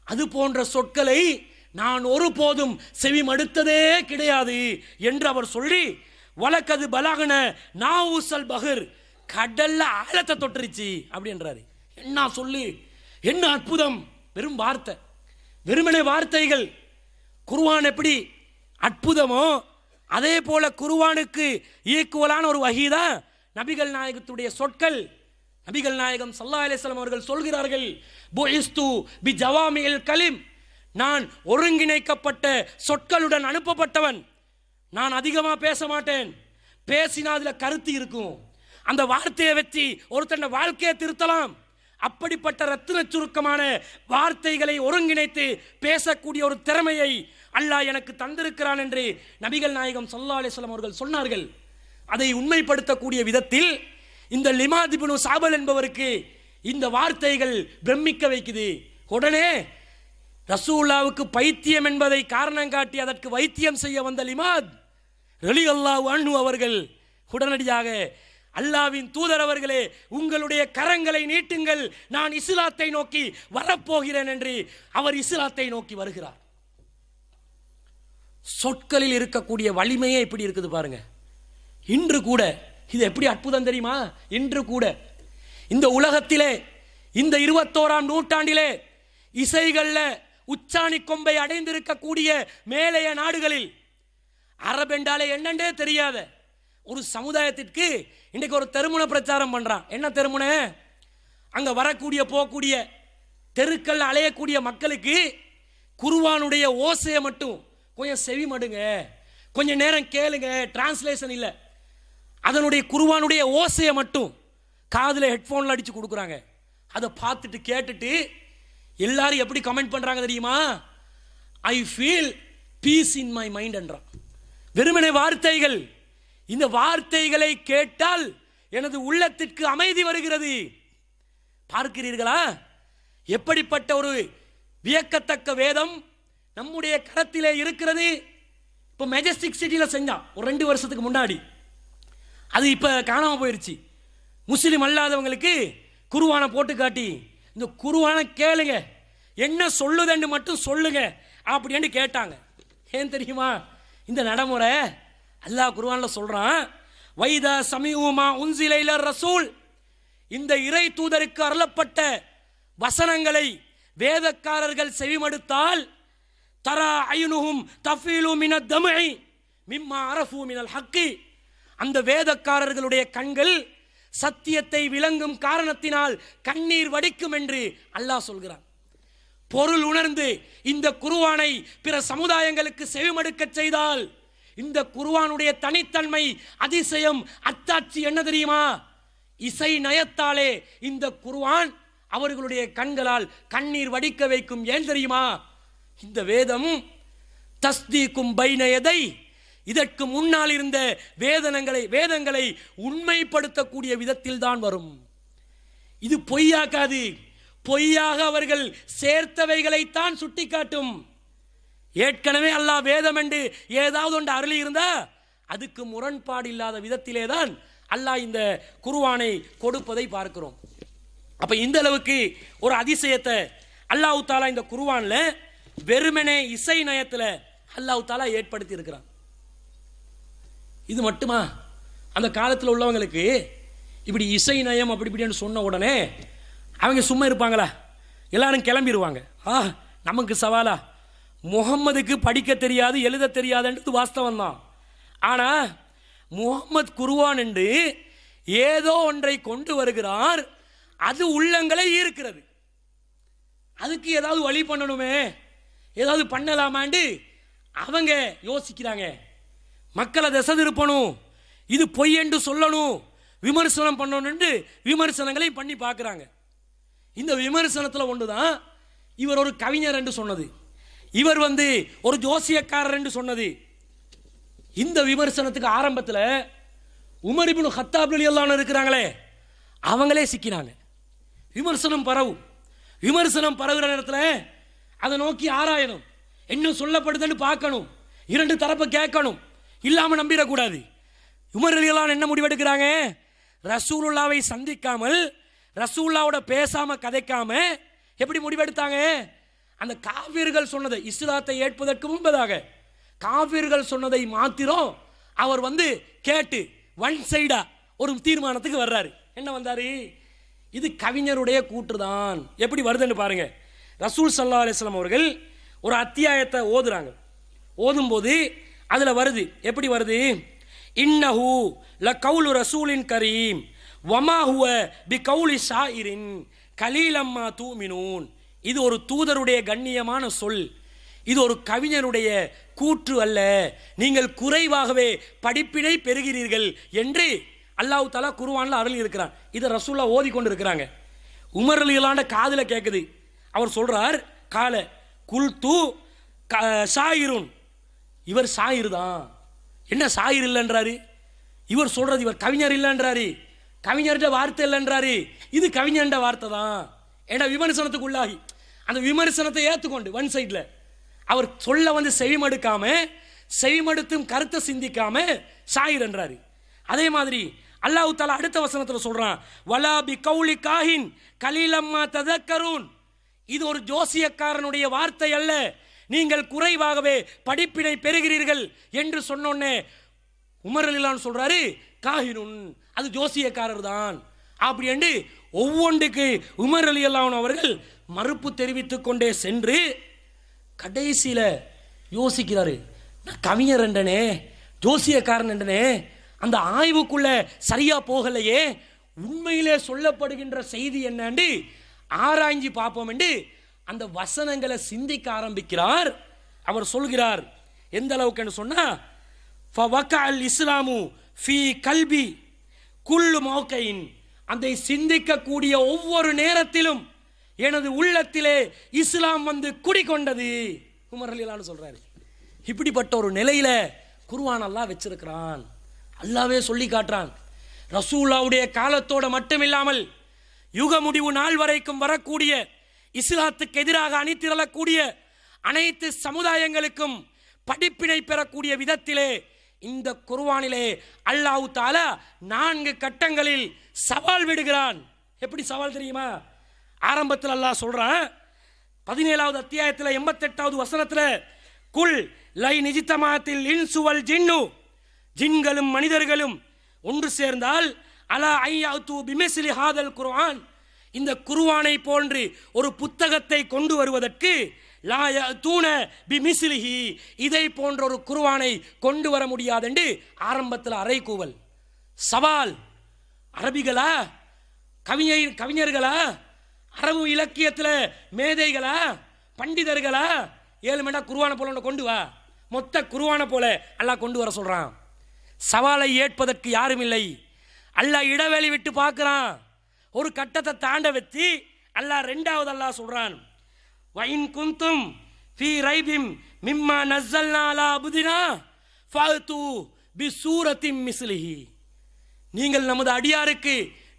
அது போன்ற சொற்களை நான் ஒருபோதும் செவிமடுத்ததே கிடையாது என்று அவர் சொல்லி, வலக்கது பலகன நாவுசல் பஹர், கடல்ல ஆழத்தை தொட்டுருச்சு அப்படின்றாரு. என்ன சொல்லி, என்ன அற்புதம்! வெறும் வார்த்தை, வெறுமனே வார்த்தைகள். குர்ஆன் எப்படி அற்புதமோ அதே போல குர்ஆனுக்கு ஈக்குவலான ஒரு வஹீதான் நபிகள் நாயகத்துடைய சொற்கள். நபிகள் நாயகம் ஸல்லல்லாஹு அலைஹி வஸல்லம் அவர்கள் சொல்கிறார்கள், புஇஸ்து பி ஜவாமில் கலிம், நான் ஒருங்கிணைக்கப்பட்ட சொற்களுடன் அனுப்பப்பட்டவன். நான் அதிகமாக பேச மாட்டேன், பேசினா அதில் கருத்து இருக்கும், அந்த வார்த்தையை வச்சு ஒருத்தன் வாழ்க்கையை திருத்தலாம். அப்படிப்பட்ட ரத்தின சுருக்கமான வார்த்தைகளை ஒருங்கிணைத்து பேசக்கூடிய ஒரு திறமையை அல்லாஹ் எனக்கு தந்திருக்கிறான் என்று நபிகள் நாயகம் ஸல்லல்லாஹு அலைஹி வஸல்லம் அவர்கள் சொன்னார்கள். அதை உண்மைப்படுத்தக்கூடிய விதத்தில் இந்த லிமாத் இப்னு சாபல் என்பவருக்கு இந்த வார்த்தைகள் பிரமிக்க வைக்குது. உடனே ரசூலுல்லாஹ்வுக்கு பைத்தியம் என்பதை காரணம் காட்டி அதற்கு வைத்தியம் செய்ய வந்த லிமாத் ரலியல்லாஹு அன்ஹு அவர்கள் உடனடியாக, அல்லாஹ்வின் தூதர் அவர்களே, உங்களுடைய கரங்களை நீட்டுங்கள், நான் இஸ்லாத்தை நோக்கி வரப்போகிறேன் என்று அவர் இஸ்லாத்தை நோக்கி வருகிறார். சொற்களில் இருக்கக்கூடிய வலிமையே இப்படி இருக்குது பாருங்க. இன்று கூட இது எப்படி அற்புதம் தெரியுமா? இன்று கூட இந்த உலகத்திலே, இந்த 21ஆம் நூற்றாண்டிலே இசைகள்ல உச்சாணி கொம்பை அடைந்திருக்கக்கூடிய மேலைய நாடுகளில் அரபு என்றாலே என்னண்டே தெரியாத ஒரு சமுதாயத்திற்கு இன்றைக்கு ஒரு தெருமுனை பிரச்சாரம் பண்றான். என்ன தெருமுனை? அங்க வரக்கூடிய போகக்கூடிய தெருக்கள் அலையக்கூடிய மக்களுக்கு குர்ஆனுடைய ஓசையை மட்டும் கொஞ்சம் செவி மடுங்க, கொஞ்சம் நேரம் கேளுங்க, டிரான்ஸ்லேஷன் இல்லை, அதனுடைய குர்ஆனுடைய ஓசையை மட்டும் காதில் ஹெட்ஃபோனில் அடித்து கொடுக்குறாங்க. அதை பார்த்துட்டு கேட்டுட்டு எல்லாரும் எப்படி கமெண்ட் பண்ணுறாங்க தெரியுமா? I feel peace in my mind என்றான். வெறுமனை வார்த்தைகள், இந்த வார்த்தைகளை கேட்டால் எனது உள்ளத்திற்கு அமைதி வருகிறது. பார்க்கிறீர்களா எப்படிப்பட்ட ஒரு வியக்கத்தக்க வேதம் நம்முடைய கரத்திலே இருக்கிறது. இப்போ மெஜஸ்டிக் சிட்டியில் செஞ்சான் ஒரு 2 வருஷத்துக்கு முன்னாடி, அது இப்போ காணாமல் போயிடுச்சு. முஸ்லீம் அல்லாதவங்களுக்கு குர்ஆனை போட்டு காட்டி இந்த குர்ஆனை கேளுங்க, என்ன சொல்லுதுன்னு மட்டும் சொல்லுங்க அப்படின்னு கேட்டாங்க. ஏன் தெரியுமா இந்த நடைமுறை? அல்லாஹ் குர்ஆனில் சொல்றான், வைதா சமீஉமா உன்சில இல ரசூல், இந்த இறை தூதருக்கு அருளப்பட்ட வசனங்களை வேதக்காரர்கள் செவிமடுத்தால் தரா ஐனுஹும் தஃபீலு மினத் தம்இ மிம்மா அரஃபு மினல் ஹக்கி, அந்த வேதக்காரர்களுடைய கண்கள் சத்தியத்தை விளங்கும் காரணத்தினால் கண்ணீர் வடிக்கும் என்று அல்லாஹ் சொல்கிறான். பொருள் உணர்ந்து இந்த குர்ஆனை பிற சமுதாயங்களுக்கு செவிமடுக்க செய்தால் இந்த குர்ஆனுடைய தனித்தன்மை, அதிசயம், அத்தாட்சி என்ன தெரியுமா? இசை நயத்தாலே இந்த குர்ஆன் அவர்களுடைய கண்களால் கண்ணீர் வடிக்க வைக்கும். ஏன் தெரியுமா? இந்த வேதம் தஸ்தீக்கும் பைன யதை, இதற்கு முன்னால் இருந்த வேதங்களை உண்மைப்படுத்தக்கூடிய விதத்தில் தான் வரும். இது பொய்யாக்காது, பொய்யாக அவர்கள் சேர்த்தவைகளைத்தான் சுட்டிக்காட்டும். ஏற்கனவே அல்லாஹ் வேதம் என்று ஏதாவது ஒன்று அருளி இருந்தா அதுக்கு முரண்பாடு இல்லாத விதத்திலே தான் அல்லாஹ் இந்த குர்ஆனை கொடுப்பதை பார்க்கிறோம். அப்ப இந்த அளவுக்கு ஒரு அதிசயத்தை அல்லாஹ் தஆலா இந்த குர்ஆன்ல வெறுமனே இசை நயத்தில் அல்லாஹ் தஆலா ஏற்படுத்தி இருக்கிறான். இது மட்டுமா? அந்த காலத்தில் உள்ளவங்களுக்கு இப்படி இசை நயம் அப்படி இப்படின்னு சொன்ன உடனே அவங்க சும்மா இருப்பாங்களா? எல்லாரும் கிளம்பிடுவாங்க. நமக்கு சவாலா? முகம்மதுக்கு படிக்க தெரியாது எழுத தெரியாதுன்றது வாஸ்தவம் தான். ஆனால் முகம்மது குர்ஆன் என்று ஏதோ ஒன்றை கொண்டு வருகிறார், அது உள்ளங்களை ஈர்க்கிறது. அதுக்கு ஏதாவது வழி பண்ணணுமே, ஏதாவது பண்ணலாமாண்டு அவங்க யோசிக்கிறாங்க. மக்களை திசை திருப்பணும், இது பொய் என்று சொல்லணும், விமர்சனம் பண்ணணும், விமர்சனங்களை பண்ணி பார்க்குறாங்க. இந்த விமர்சனத்தில் ஒன்று தான் இவர் ஒரு கவிஞர் என்று சொன்னது, இவர் ஒரு ஜோசியக்காரர் என்று சொன்னது. இந்த விமர்சனத்துக்கு ஆரம்பத்தில் உமர் இப்னு கத்தாப் ரலியல்லாஹு அன்ஹு இருக்கிறாங்களே, அவங்களே சிக்கினாங்க. விமர்சனம் பரவும், விமர்சனம் பரவுகிற நேரத்தில் அதை நோக்கி ஆராயணும், என்ன சொல்லப்படுதுன்னு பார்க்கணும், 2 தரப்பை கேட்கணும், இல்லாமல் நம்பிடக்கூடாது. உமர் ரலியல்லாஹு அன்ஹு என்ன முடிவெடுக்கிறாங்க? ரசூலுல்லாவை சந்திக்காமல், ரசூலுல்லாவோட பேசாம கதைக்காம எப்படி முடிவெடுத்தாங்க? அந்த காஃபிர்கள் சொன்னதை, இஸ்லாத்தை ஏற்பதற்கு முன்பதாக காஃபிர்கள் சொன்னதை மாத்திரம் அவர் கேட்டு ஒன் சைடா ஒரு தீர்மானத்துக்கு வர்றாரு. என்ன வந்தாரு? இது கவிஞருடைய கூற்றுதான். எப்படி வருதுன்னு பாருங்க. ரசூல் ஸல்லல்லாஹு அலைஹி வஸல்லம் அவர்கள் ஒரு அத்தியாயத்தை ஓதுறாங்க. ஓதும்போது அதுல வருது, எப்படி வருது? இன்னஹு லகவுலு ரசூலின் கரீம் வமா ஹுவ பிகவுலி ஷாயிரின் கலீலம்மா தூமினூன். இது ஒரு தூதருடைய கண்ணியமான சொல், இது ஒரு கவிஞருடைய கூற்று அல்ல, நீங்கள் குறைவாகவே படிப்பினை பெறுகிறீர்கள் என்று அல்லாஹ் தஆலா குர்ஆன்ல அருளி இருக்கிறான். இதை ரசூலா ஓதி கொண்டு இருக்கிறாங்க. உமர் ரலியல்லாஹு அன்ஹு காதுல கேட்குது. அவர் சொல்றார், கால குல்து ஷாயிருன், இவர் ஷாயிர் தான். என்ன ஷாயிர் இல்லைன்றாரு? இவர் சொல்றது இவர் கவிஞர் இல்லைன்றாரு, கவிஞர்கிட்ட வார்த்தை இல்லைன்றாரு. இது கவிஞர்ன்ற வார்த்தை தான். ஏன்னா விமர்சனத்துக்கு உள்ளாகி அந்த விமர்சனத்தை ஏற்றுக்கொண்டு ஒன் சைடில் அவர் சொல்ல செவிமடுக்காம, செவிமடுத்தும் கருத்தை சிந்திக்காம ஷாயிர் என்றாரு. அதே மாதிரி அல்லாஹ் தஆலா அடுத்த வசனத்தில் சொல்றான், வலா பி கௌலி காஹின் கலீலம்மா ததக்கரூன். இது ஒரு ஜோசியக்காரனுடைய வார்த்தை அல்ல, நீங்கள் குறைவாகவே படிப்பினை பெறுகிறீர்கள் என்று சொன்னோன்னே உமர் ரலியல்லாஹு அன்ஹு சொல்றாரு, காஹினுன், அது ஜோசியக்காரர் தான். அப்படி என்று ஒவ்வொன்றுக்கு உமர் ரலியல்லாஹு அன்ஹு அவர்கள் மறுப்பு தெரிவித்துக் கொண்டே சென்று கடைசியில் யோசிக்கிறாரு, நான் கவிஞர் என்றனே, ஜோசியக்காரன் என்றனே, அந்த ஆய்வுக்குள்ள சரியா போகலையே, உண்மையிலே சொல்லப்படுகின்ற செய்தி என்னன்னு ஆராய்ஞ்சி பார்ப்போம் என்று அந்த வசனங்களை சிந்திக்க ஆரம்பிக்கிறார். அவர் சொல்கிறார், எந்த அளவுக்கு சொன்னா, ஃபவக்கல் இஸ்லாமு ஃபீ கல்பி குல்லு மௌகைன், அதை சிந்திக்கக்கூடிய ஒவ்வொரு நேரத்திலும் எனது உள்ளத்திலே இஸ்லாம் வந்து குடிகொண்டது. உமர் ரலியல்லாஹு சொல்றாரு. இப்படிப்பட்ட ஒரு நிலையில குர்ஆன் அல்லாஹ் வச்சிருக்கிறான். அல்லாவே சொல்லி காட்டுறான். ரசூலுல்லாஹ்வுடைய காலத்தோட மட்டுமில்லாமல் யுக முடிவு நாள் வரைக்கும் வரக்கூடிய இஸ்லாத்துக்கு எதிராக அணிதிரளக்கூடிய அனைத்து சமுதாயங்களுக்கும் படிப்பினை பெறக்கூடிய விதத்திலே இந்த குர்ஆனிலே அல்லாஹ் தஆலா 4 கட்டங்களில் சவால் விடுகிறான். எப்படி சவால் தெரியுமா? ஆரம்பத்தில் அல்லாஹ் சொல்றான், 17வது அத்தியாயத்தில் 88வது வசனத்தில், குல் லை நிஜித்தமாத்தில் இன்சுவல் ஜின்னு, ஜின்களும் மனிதர்களும் ஒன்று சேர்ந்தால் அலா ஐயாத்து பிமிஸ்லி ஹாதல் குர்ஆன், இந்த குர்ஆனை போன்று ஒரு புத்தகத்தை கொண்டு வருவதற்கு லா யஅதூன பிமிஸ்லிஹி, இதை போன்ற ஒரு குர்ஆனை கொண்டு வர முடியாது என்று ஆரம்பத்தில் அறைகூவல், சவால். அரபிகளா, கவிஞர்களா, அரபு இலக்கியத்தில் மேதைகளா, பண்டிதர்களா, 7 மணி குர்ஆனை போல கொண்டு வா, மொத்த குர்ஆனை போல அல்லாஹ் கொண்டு வர சொல்றான். சவாலை ஏற்பதற்கு யாரும் இல்லை. அல்லாஹ் இடைவெளி விட்டு பார்க்கிறான். ஒரு கட்டத்தை தாண்ட வச்சு அல்லாஹ் 2வது அல்லாஹ் சொல்றான், வைன் குந்தும் ஃபீ ரைபிம் மிம்மா நஸல்னா அலா அப்தினா ஃபஅது பிசூரத்தின் மிஸ்லிஹி, நீங்கள் நமது அடியாருக்கு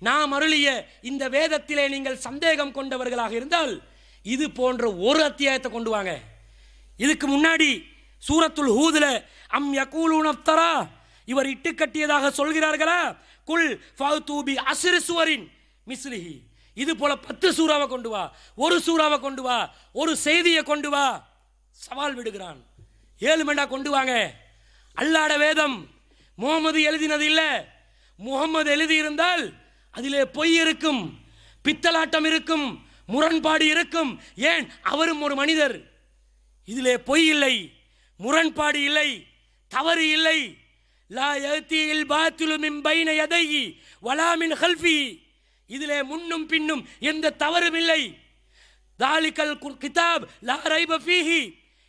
நாம் அருளிய இந்த வேதத்திலே நீங்கள் சந்தேகம் கொண்டவர்களாக இருந்தால் இது போன்ற ஒரு அத்தியாயத்தை கொண்டு வாங்க. இதுக்கு முன்னாடி சூரத்துல் ஹூதுல அம் யகூலுன அஃப்தரா, இவர் இட்டு கட்டியதாக சொல்கிறார்களா, குல் ஃபஅது பி அஸ்ரி சுவரின் மிஸ்லிஹி, இது போல 10 சூறாவை கொண்டு வா, ஒரு சூறாவை கொண்டு வா, ஒரு செய்தியை கொண்டு வா. சவால் விடுகிறான். 7 மண்டா கொண்டு வாங்க. அல்லாஹ்ட வேதம் முகமது எழுதினது இல்லை. முகமது எழுதியிருந்தால் அதிலே பொய் இருக்கும், பித்தலாட்டம் இருக்கும், முரண்பாடு இருக்கும். ஏன்? அவரும் ஒரு மனிதர். இதிலே பொய் இல்லை, முரண்பாடு இல்லை, தவறு இல்லை. லா யஅதில் பாத்திலு மின் பைன யதைஹி வலா மின் கல்ஃபி, இதிலே முன்னும் பின்னும் எந்த தவறும் இல்லை. தாலிகல் கிதாப் லா ரைப ஃபீஹி,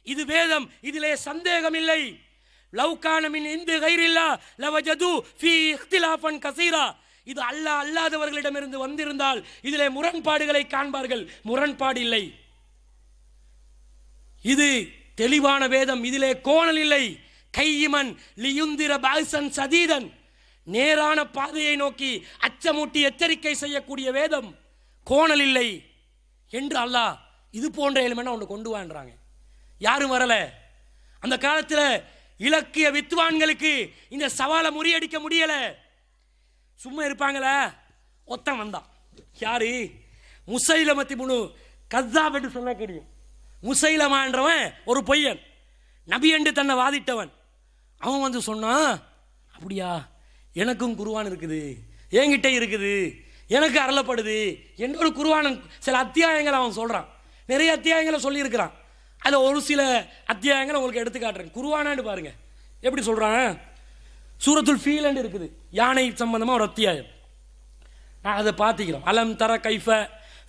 இது வேதம், இதிலே சந்தேகம் இல்லை. லவ் கான மின் இந்து கைரில்லா லவஜது ஃபீ இக்திலாஃபன் கஸீரா, இது அல்லாஹ் அல்லாதவர்களிடமிருந்து வந்திருந்தால் இதிலே முரண்பாடுகளை காண்பார்கள். முரண்பாடு இல்லை. இது தெளிவான வேதம், இதிலே கோணல் இல்லை. கையிமன் லியுந்திர பாசன் சதீதன், நேரான பாதையை நோக்கி அச்சமூட்டி எச்சரிக்கை செய்யக்கூடிய வேதம், கோணல் இல்லை என்று அல்லாஹ் இது போன்ற எலிமெண்ட் ஒன்று கொண்டு வான்றாங்க. யாரும் வரல. அந்த காலத்தில் இலக்கிய வித்வான்களுக்கு இந்த சவாலை முறியடிக்க முடியல. சும்மா இருப்பாங்களா? ஒத்தன் வந்தான். யாரு? முசைலமத்தி முனு கஸ்ஸாப் என்று சொன்ன தெரியும். முசைலமான்றவன் ஒரு பொய்யன், நபி என்று தன்னை வாதிட்டவன். அவன் வந்து சொன்னான், அப்படியா, எனக்கும் குர்ஆன் இருக்குது, என்கிட்ட இருக்குது, எனக்கு அருளப்படுது என்ற ஒரு குர்ஆன் சில அத்தியாயங்கள் அவன் சொல்றான். நிறைய அத்தியாயங்களை சொல்லியிருக்கிறான். அதில் ஒரு சில அத்தியாயங்களை உங்களுக்கு எடுத்து காட்டுறேன். குர்ஆனான்னு பாருங்க எப்படி சொல்றான். சூரத்துல் ஃபீல் இருக்குது, யானை சம்பந்தமாக ஒரு அத்தியாயம். நான் அதை பார்த்துக்கிறோம். அலம் தர கைஃப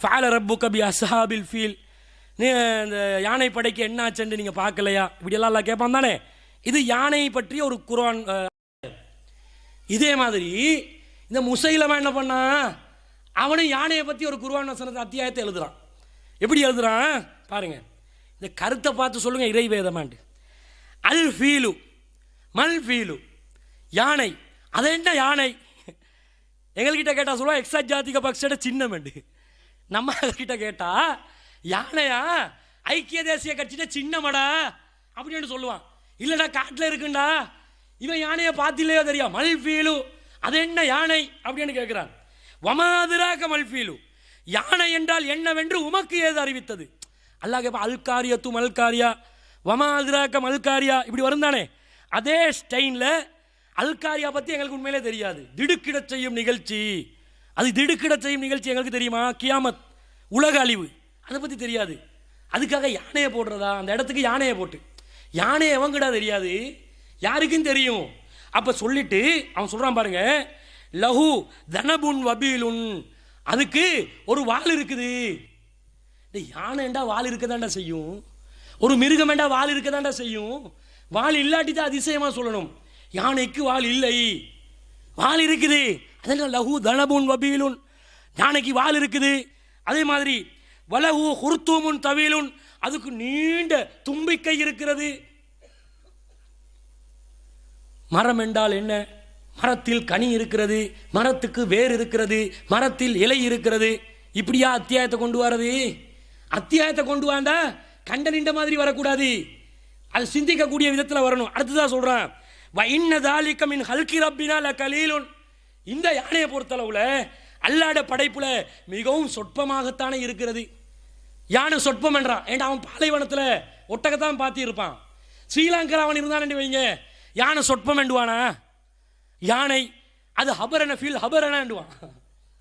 ஃபஅல ரப்புக பி அஸ்ஹாபில் ஃபீல், நீ இந்த யானை படைக்கு என்ன ஆச்சுன்னு நீங்கள் பார்க்கலையா? இப்படியெல்லாம் எல்லாம் கேட்பான் தானே. இது யானை பற்றிய ஒரு குர்ஆன். இதே மாதிரி இந்த முசைலமா என்ன பண்ணா, அவனும் யானையை பற்றி ஒரு குர்ஆன் வசனத்தை அத்தியாயத்தை எழுதுறான். எப்படி எழுதுறான் பாருங்க. இந்த கருத்தை பார்த்து சொல்லுங்க, இறைவேதமாண்டு. அல் ஃபீலு மல் ஃபீலு, யானை. அது என்ன யானை? எங்கள்கிட்ட கேட்டால் சொல்லுவா எக்ஸா ஜாதிக பக்ஷட சின்னமெண்டு. நம்ம கிட்ட கேட்டா யானையா ஐக்கிய தேசிய கட்சியிட்ட சின்னமடா அப்படின்னு சொல்லுவான். இல்லைடா காட்டில் இருக்குண்டா, இவன் யானையை பார்த்தில்லையோ தெரியும். மல்ஃபீலு, அது என்ன யானை அப்படின்னு கேட்கிறான். வமாதிராக மல்ஃபீலு, யானை என்றால் என்னவென்று உமக்கு ஏது அறிவித்தது? அல்லாஹ் கேட்பா அல்காரியா து மல்காரியா வமாதிராக மல்காரியா, இப்படி வரும் தானே. அதே ஸ்டைனில் அல்காரியா பற்றி எங்களுக்கு உண்மையிலே தெரியாது. திடுக்கிட செய்யும் நிகழ்ச்சி, அது திடுக்கிட செய்யும் நிகழ்ச்சி எங்களுக்கு தெரியுமா? கியாமத், உலக அழிவு. அதை பற்றி தெரியாது. அதுக்காக யானையை போடுறதா? அந்த இடத்துக்கு யானையை போட்டு, யானையை எவங்கிடா தெரியாது, யாருக்கும் தெரியும். அப்போ சொல்லிட்டு அவன் சொல்கிறான் பாருங்க, லஹு தனபுன் வபீலுன், அதுக்கு ஒரு வால் இருக்குது. யானைண்டா வால் இருக்கதாண்டா செய்யும், ஒரு மிருகமெண்டா வால் இருக்கதாண்டா செய்யும். வால் இல்லாட்டி தான் அதிசயமாக சொல்லணும். யானைக்கு வால் இல்லை, வால் இருக்குது. அதனால் லஹு தனபுன் வபீலுன், யானைக்கு வால் இருக்குது. அதே மாதிரி வலஹு ஹுர்தூமுன் தவீலுன், அதுக்கு நீண்ட தும்பிக்கை இருக்கிறது. மரம் என்றால் என்ன? மரத்தில் கனி இருக்கிறது, மரத்துக்கு வேர் இருக்கிறது, மரத்தில் இலை இருக்கிறது. இப்படியா அத்தியாயத்தை கொண்டு வரது? அத்தியாயத்தை கொண்டு வந்தா கண்ட நின்ற மாதிரி வரக்கூடாது, அது சிந்திக்கக்கூடிய விதத்தில் வரணும். அடுத்ததான் சொல்றான், இந்த யானையை பொறுத்தளவுல அல்லாட படைப்புல மிகவும் சொற்பமாகத்தானே இருக்கிறது. யானை சொற்பம் என்றான். ஏன்டா அவன் பாலைவனத்தில் ஒட்டகத்தான் பார்த்து இருப்பான். ஸ்ரீலங்கா அவன் இருந்தான் வைங்க, யானை சொற்பம் என்றுவானா? யானை அது ஹபரன ஃபில் ஹபரன என்றுவான்.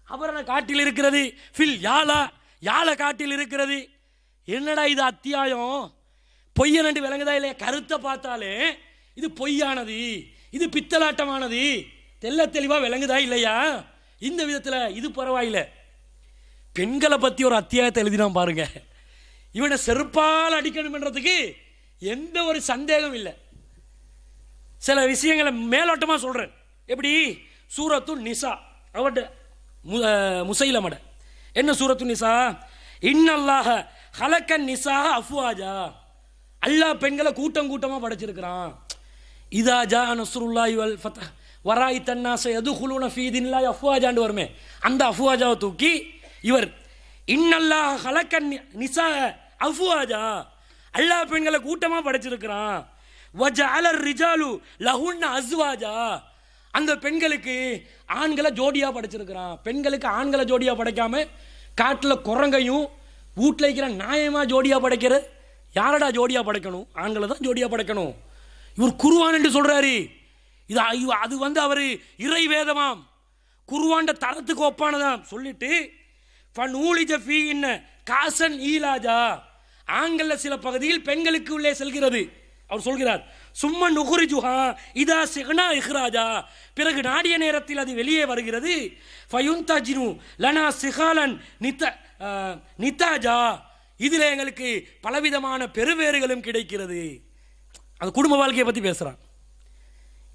ஹபரன காட்டில் இருக்கிறது, ஃபில் யாலா யாழ காட்டில் இருக்கிறது. என்னடா இது அத்தியாயம்? பொய்யனண்டு விளங்குதா இல்லையா? கருத்தை பார்த்தாலே இது பொய்யானது, இது பித்தலாட்டமானது தெல்ல தெளிவா விளங்குதா இல்லையா? இந்த விதத்தில் இது பரவாயில்லை. பெண்களை பற்றி ஒரு அத்தியாயத்தை எழுதினான் பாருங்க. இவனை செருப்பால் அடிக்கணும்ன்றதுக்கு எந்த ஒரு சந்தேகம் இல்லை. சில விஷயங்களை மேலோட்டமாக சொல்கிறேன். எப்படி? சூரத்து நிசா, அவட முசைலமட என்ன சூரத்து நிசா? இன்னல்லாஹ ஹலக்கன் நிசா அஃப்வாஜா, அல்லாஹ் பெண்களை கூட்டம் கூட்டமாக படைச்சிருக்கிறான். இதா ஜா நஸ்ருல்லாஹி வல் ஃபத்ஹ் வராய் தன்னாஸ யதுகுலூன ஃபீ தீனில்லாஹி அஃப்வாஜான்னு வருமே, அந்த அஃப்வாஜாவை தூக்கி இவர் இன்னல்லாஹ ஹலக்கன் நிசா அஃப்வாஜா, அல்லாஹ் பெண்களை கூட்டமாக படைச்சிருக்கிறான். வஜஅலர் ரிஜாலு லஹுன்ன அஸ்வாஜா, அந்த பெண்களுக்கு ஆண்களை ஜோடியாக படைச்சிருக்கிறான். பெண்களுக்கு ஆண்களை ஜோடியாக படைக்காம காட்டில் குரங்கையும் வீட்டில் இருக்கிற நியாயமாக ஜோடியாக படைக்கிறது. யாரடா ஜோடியாக படைக்கணும்? ஆண்களை தான் ஜோடியாக படைக்கணும். இவர் குருவான் என்று சொல்கிறாரு. இது அது அவர் இறை வேதமாம், குருவாண்ட தரத்துக்கு ஒப்பானதாம். சொல்லிட்டு காசன் ஈலாஜா, ஆண்களில் சில பகுதியில் பெண்களுக்கு உள்ளே செல்கிறது. அவர் சொல்கிறார், சும்மா நுகுரிஜுஹா இதா சிகனா இஹ்ராஜா, பிறகு நாடிய நேரத்தில் அது வெளியே வருகிறது. ஃபயுன்தஜினு லனா சிகாலன் நிதாஜா, இதில் எங்களுக்கு பலவிதமான பெருவேறுகளும் கிடைக்கிறது. அந்த குடும்ப வாழ்க்கையை பற்றி பேசுகிறான்.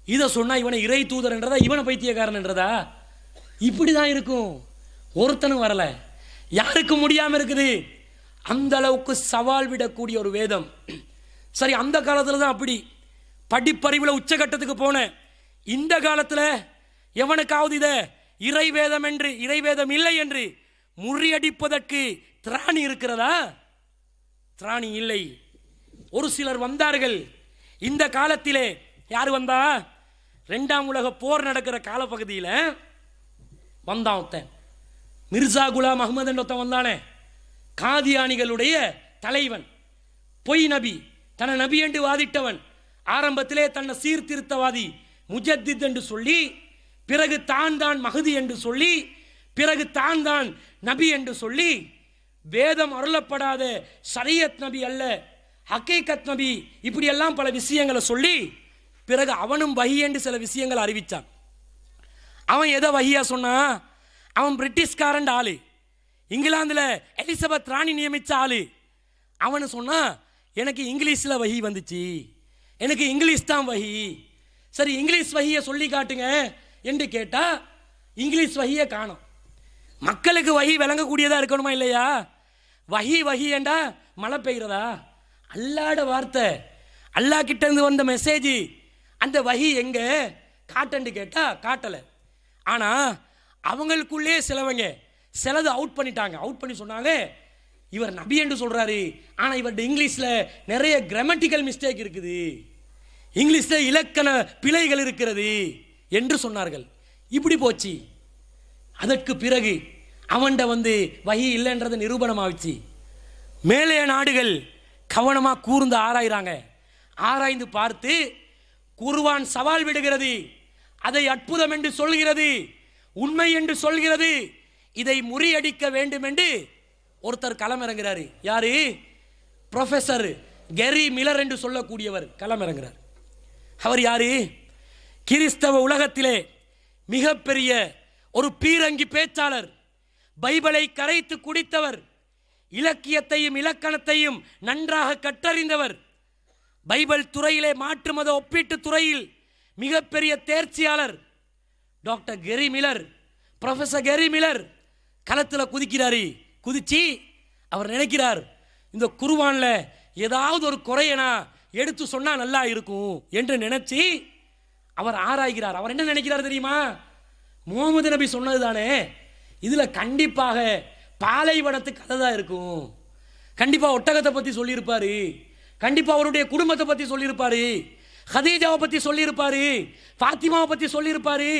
இதை சொன்னால் இவனை இறை தூதர் என்றதா, இவனை பைத்தியக்காரன் என்றதா? இப்படி தான் இருக்கும். ஒருத்தனும் வரல, யாருக்கும் முடியாமல் இருக்குது. அந்த அளவுக்கு சவால் விடக்கூடிய ஒரு வேதம். சரி, அந்த காலத்தில் தான் அப்படி படிப்பறிவில் உச்சகட்டத்துக்கு போனேன். இந்த காலத்தில் எவனுக்காவது இதை இறை வேதம் என்று, இறை வேதம் இல்லை என்று முறியடிப்பதற்கு திராணி இருக்கிறதா? திராணி இல்லை. ஒரு சிலர் வந்தார்கள் இந்த காலத்திலே. யார் வந்தா? 2ஆம் உலக போர் நடக்கிற காலப்பகுதியில் வந்தான் ஒருத்தன், மிர்சா குலாம் அஹ்மது ஒருத்தன் வந்தானே, காதியானிகளுடைய தலைவன், பொய் நபி, தன்னை நபி என்று வாதிட்டவன். ஆரம்பத்திலே தன்னை சீர்திருத்தவாதி முஜத்தித் என்று சொல்லி, பிறகு தான் மஹதி என்று சொல்லி, பிறகு தான் நபி என்று சொல்லி, வேதம் அருளப்படாத ஷரியத் நபி அல்ல, ஹக்கீகத் நபி, இப்படியெல்லாம் பல விஷயங்களை சொல்லி, பிறகு அவனும் வஹி என்று சில விஷயங்களை அறிவித்தான். அவன் எதை வஹியா சொன்னான்? அவன் பிரிட்டிஷ்காரன் ஆளு, இங்கிலாந்தில் எலிசபெத் ராணி நியமித்த ஆளு. அவனு சொன்னான், எனக்கு இங்கிலீஷில் வஹி வந்துச்சு, எனக்கு இங்கிலீஷ் தான் வஹி. சரி, இங்கிலீஷ் வஹியை சொல்லி காட்டுங்க என்று கேட்டால் இங்கிலீஷ் வஹியை காணும். மக்களுக்கு வஹி விளங்கக்கூடியதாக இருக்கணுமா இல்லையா? வஹி என்றா மழை பெய்கிறதா? அல்லாட வார்த்தை, அல்லாஹ் கிட்ட இருந்து வந்த மெசேஜ். அந்த வஹி எங்க காட்டன்னு கேட்டால் காட்டலை. ஆனால் அவங்களுக்குள்ளே சிலவங்க சிலது அவுட் பண்ணிட்டாங்க. அவுட் பண்ணி சொன்னாங்க, இவர் நபி என்று சொல்கிறாரு, ஆனால் இவருடைய இங்கிலீஷில் நிறைய கிராமட்டிக்கல் மிஸ்டேக் இருக்குது, இங்கிலீஷில் இலக்கண பிழைகள் இருக்கிறது என்று சொன்னார்கள். இப்படி போச்சு. அதற்கு பிறகு அவன்கிட்ட வஹி இல்லைன்றதை நிரூபணம் ஆயிடுச்சு. மேலே நாடுகள் கவனமாக கூர்ந்து ஆராய்கிறாங்க. ஆராய்ந்து பார்த்து குர்ஆன் சவால் விடுகிறது, அதை அற்புதம் என்று சொல்கிறது, உண்மை என்று சொல்கிறது. இதை முறியடிக்க வேண்டும் என்று ஒருத்தர் களமிறங்குறாரு. யாரு? ப்ரொஃபஸர் கெரி மில்லர் என்று சொல்லக்கூடியவர் களமிறங்குறார். அவர் யாரு? கிறிஸ்தவ உலகத்திலே மிகப்பெரிய ஒரு பீரங்கி பேச்சாளர், பைபிளை கரைத்து குடித்தவர், இலக்கியத்தையும் இலக்கணத்தையும் நன்றாக கற்றறிந்தவர், பைபிள் துறையிலே மாற்று மத ஒப்பீட்டு துறையில் மிகப்பெரிய தேர்ச்சியாளர் டாக்டர் கெரி மில்லர், ப்ரொஃபஸர் கெரி மில்லர் களத்தில் குதிக்கிறாரு. குதிச்சு அவர் நினைக்கிறார், இந்த குர்ஆனில் ஏதாவது ஒரு குறையனா எடுத்து சொன்னா நல்லா இருக்கும் என்று நினைச்சு அவர் ஆராய்கிறார். அவர் என்ன நினைக்கிறார் தெரியுமா? முகமது நபி சொன்னது தானே, இதுல கண்டிப்பாக பாலைவனத்து கதை தான் இருக்கும், கண்டிப்பா ஒட்டகத்தை பத்தி சொல்லியிருப்பாரு, கண்டிப்பா அவருடைய குடும்பத்தை பத்தி சொல்லியிருப்பாரு, ஹதீஜாவை பத்தி சொல்லியிருப்பாரு, ஃபாத்திமாவை பத்தி சொல்லியிருப்பாரு,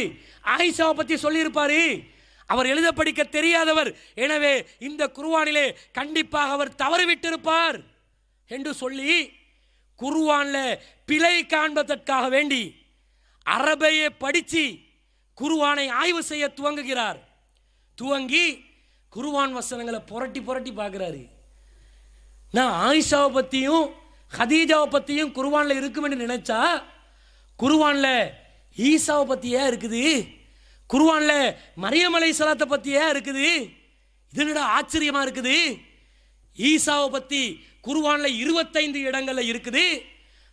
ஆயிஷாவை பத்தி சொல்லியிருப்பாரு. அவர் எழுத படிக்க தெரியாதவர், எனவே இந்த குர்ஆனிலே கண்டிப்பாக அவர் தவறிவிட்டிருப்பார் என்று சொல்லி குர்ஆன்ல பிழை காண்பதற்காக வேண்டி அரபையை படித்து குர்ஆனை ஆய்வு செய்ய துவங்குகிறார். துவங்கி குர்ஆன் வசனங்களை புரட்டி புரட்டி பார்க்கிறாரு. நான் ஆயிஷாவை பற்றியும் ஹதீஜாவை பற்றியும் குர்ஆனில் இருக்கும் என்று நினைச்சா குர்ஆனில் ஈசாவை பற்றியே இருக்குது, குர்ஆனில் மரியம் அலைஹிஸ்ஸலாத்தை பற்றியே இருக்குது. இது என்னடா ஆச்சரியமாக இருக்குது. ஈசாவை பற்றி குர்ஆனில் 25 இடங்களில் இருக்குது,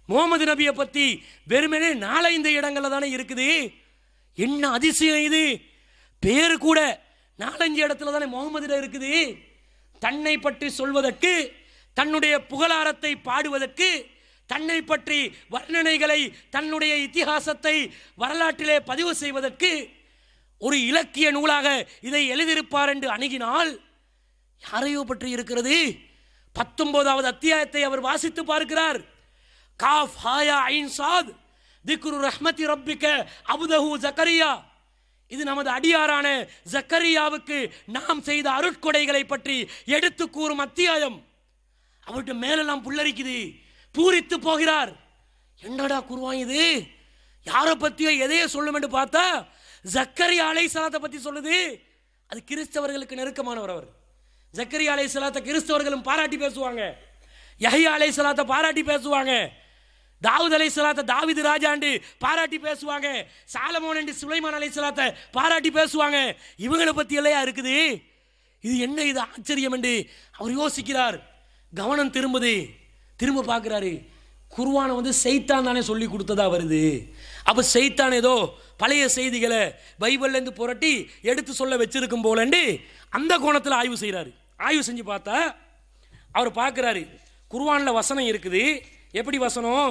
முகமது நபியை பற்றி வெறுமனே 4-5 இடங்களில் தானே இருக்குது. என்ன அதிசயம் இது! பேரு கூட 4-5 இடத்துல தானே முகமது இருக்குது. தன்னை பற்றி சொல்வதற்கு, தன்னுடைய புகழாரத்தை பாடுவதற்கு, தன்னை பற்றி வர்ணனைகளை, தன்னுடைய இதிகாசத்தை வரலாற்றிலே பதிவு செய்வதற்கு ஒரு இலக்கிய நூலாக இதை எழுதியிருப்பார் என்று அணுகினால் யாரையோ பற்றி இருக்கிறது. 19வது அத்தியாயத்தை அவர் வாசித்து பார்க்கிறார். காஃப் ஹாயா ஐன் சாத் திக்ரு ரஹ்மத்தி ரப்பிக அப்தஹு ஜக்கரியா. இது நமது அடியாரான ஜக்கரியாவுக்கு நாம் செய்த அருட்கொடைகளை பற்றி எடுத்து கூறும் அத்தியாயம். அவர்கிட்ட மேலெல்லாம் புல்லரிக்குது, பூரித்து போகிறார். என்னடா குர்ஆன் இது, யாரை பற்றியோ எதையோ சொல்லும் என்று பார்த்தா ஜக்கரியா அலைஹிஸ்ஸலாத்தை பற்றி சொல்லுது. அது கிறிஸ்தவர்களுக்கு நெருக்கமானவர். அவர் ஜக்கரியா அலைஹிஸ்ஸலாத்தை கிறிஸ்தவர்களும் பாராட்டி பேசுவாங்க, யஹ்யா அலைஹிஸ்ஸலாத்தை பாராட்டி பேசுவாங்க, தாவூத் அலைஹிஸ்ஸலாத்தை தாவீது ராஜாண்டு பாராட்டி பேசுவாங்க, சாலமோன் என்று சுலைமான் அலைஹிஸ்ஸலாத்தை பாராட்டி பேசுவாங்க. இவங்களை பற்றி இல்லையா இருக்குது. இது என்ன, இது ஆச்சரியம் என்று அவர் யோசிக்கிறார். கவனம் திரும்புது. திரும்ப பார்க்குறாரு, குர்ஆனை சைத்தான் தானே சொல்லி கொடுத்ததா வருது. அப்போ சைத்தான் ஏதோ பழைய செய்திகளை பைபிள்லேருந்து புரட்டி எடுத்து சொல்ல வச்சிருக்கும் போலண்டு அந்த கோணத்தில் ஆய்வு செய்கிறாரு. ஆய்வு செஞ்சு பார்த்தா அவர் பார்க்குறாரு, குர்ஆனில் வசனம் இருக்குது. எப்படி வசனம்?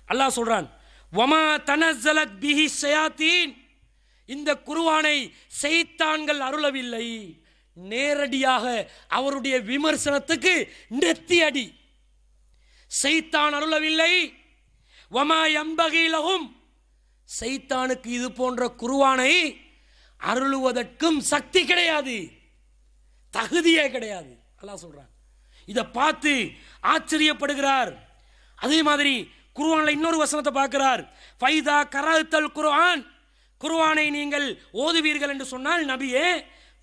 அல்லாஹ் சொல்றான், வமா தனஸ்ஸலத் பிஹி ஷயாத்தீன். இந்த குர்ஆனை சைத்தான்கள் அருளவில்லை. நேரடியாக அவருடைய விமர்சனத்துக்கு நெத்தி அடி. சைத்தான் அருளவில்லை. வமா யம்பகி லஹும். சைத்தானுக்கு இது போன்ற குர்ஆனை அருளுவதற்கும் சக்தி கிடையாது, தகுதியே கிடையாது. அல்லாஹ் சொல்றான். இதை பார்த்து ஆச்சரியப்படுகிறார். அதே மாதிரி குர்ஆன்ல இன்னொரு வசனத்தை பார்க்கிறார். ஃபைதா கரஅத்தல் குர்ஆன். குர்ஆனை நீங்கள் ஓதுவீர்கள் என்று சொன்னால் நபியே,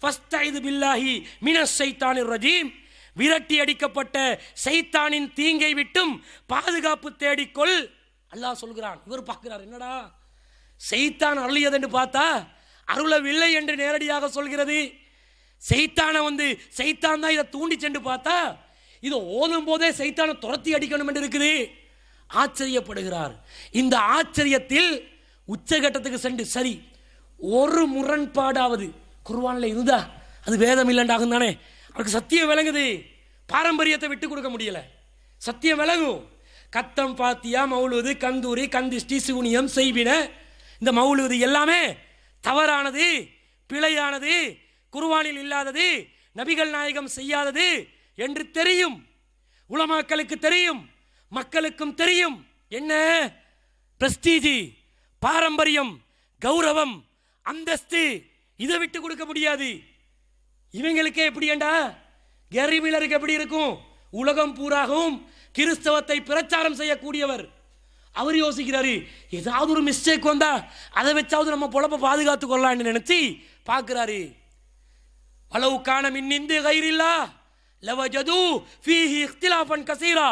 ஃபஸ்தைது பில்லாஹி மினஷ் ஷைத்தானிர் ரஜீம். விரட்டி அடிக்கப்பட்ட சைத்தானின் தீங்கை விட்டும் பாதுகாப்பு தேடிக்கொள். அல்லாஹ் சொல்கிறான். இவர் பார்க்கிறார், என்னடா சைத்தான் அருளியது என்று பார்த்தா அருளவில்லை என்று நேரடியாக சொல்கிறது. சைத்தானை சைத்தான் தான் இதை தூண்டி சென்று பார்த்தா இதை ஓதும் போதே சைத்தானை துரத்தி அடிக்கணும் என்று இருக்குது. ஆச்சரியப்படுகிறார். இந்த ஆச்சரியத்தில் உச்சகட்டத்துக்கு சென்று, சரி ஒரு முரண்பாடாவது குர்ஆன்ல இருந்தா அது வேதம் இல்லைண்டாகும் தானே. அவருக்கு சத்தியம் விளங்குது, பாரம்பரியத்தை விட்டு கொடுக்க முடியல. சத்தியம் விளங்கும். கத்தம் பாத்தியா மௌலூது கந்தூரி கந்திஷ்டி சூனியம் செய்வின, இந்த மௌலூது எல்லாமே தவறானது, பிழையானது, குர்ஆனில் இல்லாதது, நபிகள் நாயகம் செய்யாதது என்று தெரியும். உலமாக்களுக்கு தெரியும், மக்களுக்கும் தெரியும். என்ன பிரஸ்டீஜி, பாரம்பரியம், கௌரவம், அந்தஸ்து, இதை விட்டு கொடுக்க முடியாது. இவங்களுக்கே எப்படி ஏண்டா, கெரி மில்லருக்கு எப்படி இருக்கும்? உலகம் பூராகவும் கிறிஸ்தவத்தை பிரச்சாரம் செய்யக்கூடியவர். அவர் யோசிக்கிறாரு, ஏதாவது ஒரு மிஸ்டேக் வந்தா அதை வச்சாவது நம்ம பொழப்ப பாதுகாத்து கொள்ளலாம்னு நினைச்சு பார்க்கிறாரு. வலவு காண மின்னிந்து கைரில்லா லவஜது ஃபீஹி இக்திலாஃபன் கஸீரா,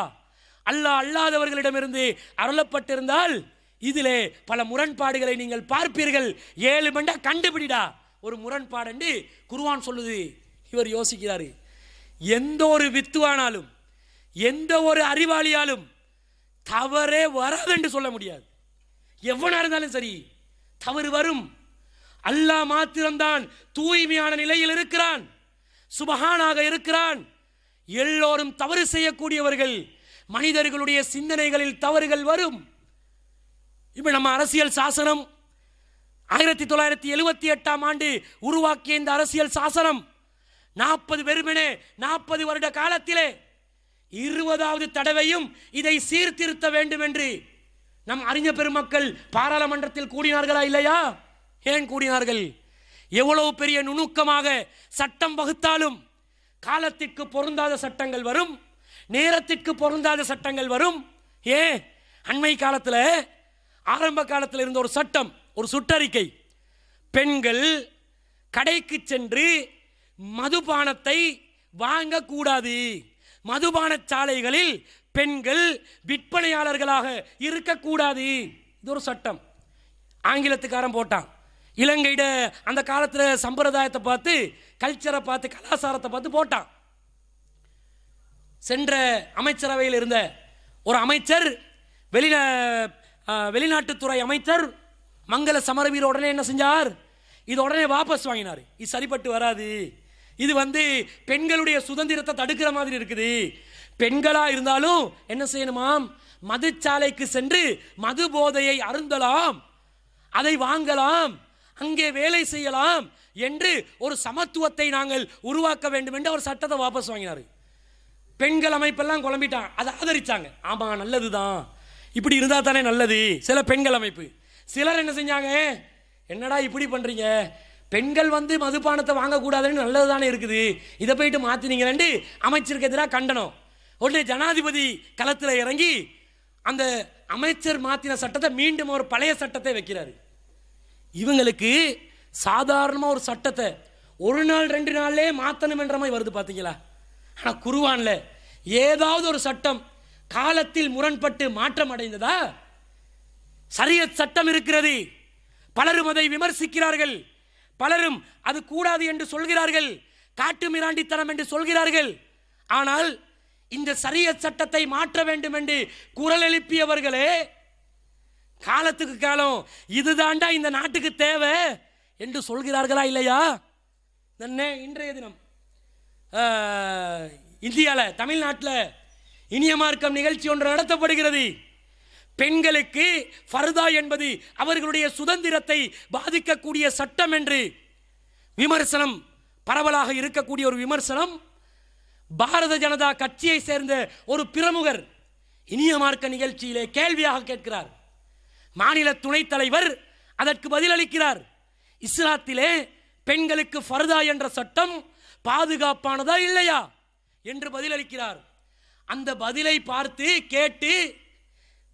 அல்லாஹ் அல்லாதவர்களிடமிருந்து அருளப்பட்டிருந்தால் இதிலே பல முரண்பாடுகளை நீங்கள் பார்ப்பீர்கள். 7 மண்டா கண்டுபிடிடா ஒரு முரண்பாடு குர்ஆன் சொல்லுது. இவர் யோசிக்கிறாரு, எந்த ஒரு வித்துவானாலும் எந்த ஒரு அறிவாளியாலும் தவறே வராது என்று சொல்ல முடியாது. எவனா இருந்தாலும் சரி தவறு வரும். அல்லாஹ் மாத்திரம்தான் தூய்மையான நிலையில் இருக்கிறான், சுபஹானாக இருக்கிறான். எல்லோரும் தவறு செய்யக்கூடியவர்கள். மனிதர்களுடைய சிந்தனைகளில் தவறுகள் வரும். இப்போ நம்ம அரசியல் சாசனம் 1978ஆம் ஆண்டு உருவாக்கிய இந்த அரசியல் சாசனம் 40 வருட காலத்திலே 20வது தடவையும் இதை சீர்திருத்த வேண்டும் என்று நம் அறிஞர் பெருமக்கள் பாராளுமன்றத்தில் கூடினார்களா இல்லையா? ஏன் கூடினார்கள்? எவ்வளவு பெரிய நுணுக்கமாக சட்டம் வகுத்தாலும் காலத்திற்கு பொருந்தாத சட்டங்கள் வரும், நேரத்திற்கு பொருந்தாத சட்டங்கள் வரும். ஏன் அண்மை காலத்தில் ஆரம்ப காலத்தில் இருந்த ஒரு சட்டம், ஒரு சுற்றறிக்கை, பெண்கள் கடைக்கு சென்று மதுபானத்தை வாங்கக்கூடாது, மதுபான சாலைகளில் பெண்கள் விற்பனையாளர்களாக இருக்கக்கூடாது. இது ஒரு சட்டம். ஆங்கிலத்துக்காரன் போட்டான். இலங்கையிட அந்த காலத்தில் சம்பிரதாயத்தை பார்த்து, கல்ச்சரை பார்த்து, கலாச்சாரத்தை பார்த்து போட்டான். சென்ற அமைச்சரவையில் இருந்த ஒரு அமைச்சர், வெளிநாட்டுத்துறை அமைச்சர் மங்கள சமரவீர உடனே என்ன செஞ்சார்? இது உடனே வாபஸ் வாங்கினார். இது சரிப்பட்டு வராது, இது பெண்களுடைய சுதந்திரத்தை தடுக்கிற மாதிரி இருக்குது. பெண்களா இருந்தாலும் என்ன செய்யணுமாம்? மதுச்சாலைக்கு சென்று மது போதையை அருந்தலாம், அதை வாங்கலாம், அங்கே வேலை செய்யலாம் என்று ஒரு சமத்துவத்தை நாங்கள் உருவாக்க வேண்டும் என்று அவர் சட்டத்தை வாபஸ் வாங்கினார். பெண்கள் அமைப்பெல்லாம் குழம்பிட்டான், அதை ஆதரிச்சாங்க. ஆமா நல்லதுதான், இப்படி இருந்தா தானே நல்லது. சில பெண்கள் அமைப்பு, சிலர் என்ன செஞ்சாங்க? என்னடா இப்படி பண்றீங்க, பெண்கள் மதுபானத்தை வாங்கக்கூடாதுன்னு நல்லது தானே இருக்குது, இதை போயிட்டு மாத்தினீங்கன்னு அமைச்சருக்கு எதிராக கண்டனம். உடனே ஜனாதிபதி களத்தில் இறங்கி அந்த அமைச்சர் மாத்தின சட்டத்தை மீண்டும் ஒரு பழைய சட்டத்தை வைக்கிறாரு. இவங்களுக்கு சாதாரணமாக ஒரு சட்டத்தை ஒரு நாள் 2 நாள்லே மாற்றணும் என்ற மாதிரி வருது பார்த்தீங்களா? ஆனால் குர்ஆன்ல ஏதாவது ஒரு சட்டம் காலத்தில் முரண்பட்டு மாற்றம் அடைந்ததா? ஷரியத் சட்டம் இருக்கிறது, பலரும் அதை விமர்சிக்கிறார்கள், பலரும் அது கூடாது என்று சொல்கிறார்கள், காட்டு மிராண்டித்தனம் என்று சொல்கிறார்கள். ஆனால் இந்த ஷரியத் சட்டத்தை மாற்ற வேண்டும் என்று குரல் எழுப்பியவர்களே காலத்துக்கு காலம் இதுதாண்டா இந்த நாட்டுக்கு தேவை என்று சொல்கிறார்களா இல்லையா? இன்றைய தினம் இந்தியாவில், தமிழ்நாட்டில் இனிய மார்க்கம் நிகழ்ச்சி ஒன்று நடத்தப்படுகிறது. பெண்களுக்கு ஃபர்தா என்பது அவர்களுடைய சுதந்திரத்தை பாதிக்கக்கூடிய சட்டம் என்று விமர்சனம், பரவலாக இருக்கக்கூடிய ஒரு விமர்சனம். பாரத ஜனதா கட்சியை சேர்ந்த ஒரு பிரமுகர் இனிய மார்க்க நிகழ்ச்சியிலே கேள்வியாக கேட்கிறார். மாநில துணைத் தலைவர் அதற்கு பதிலளிக்கிறார். இஸ்லாத்திலே பெண்களுக்கு ஃபர்தா என்ற சட்டம் பாதுகாப்பானதா இல்லையா என்று பதிலளிக்கிறார். அந்த பதிலை பார்த்து கேட்டு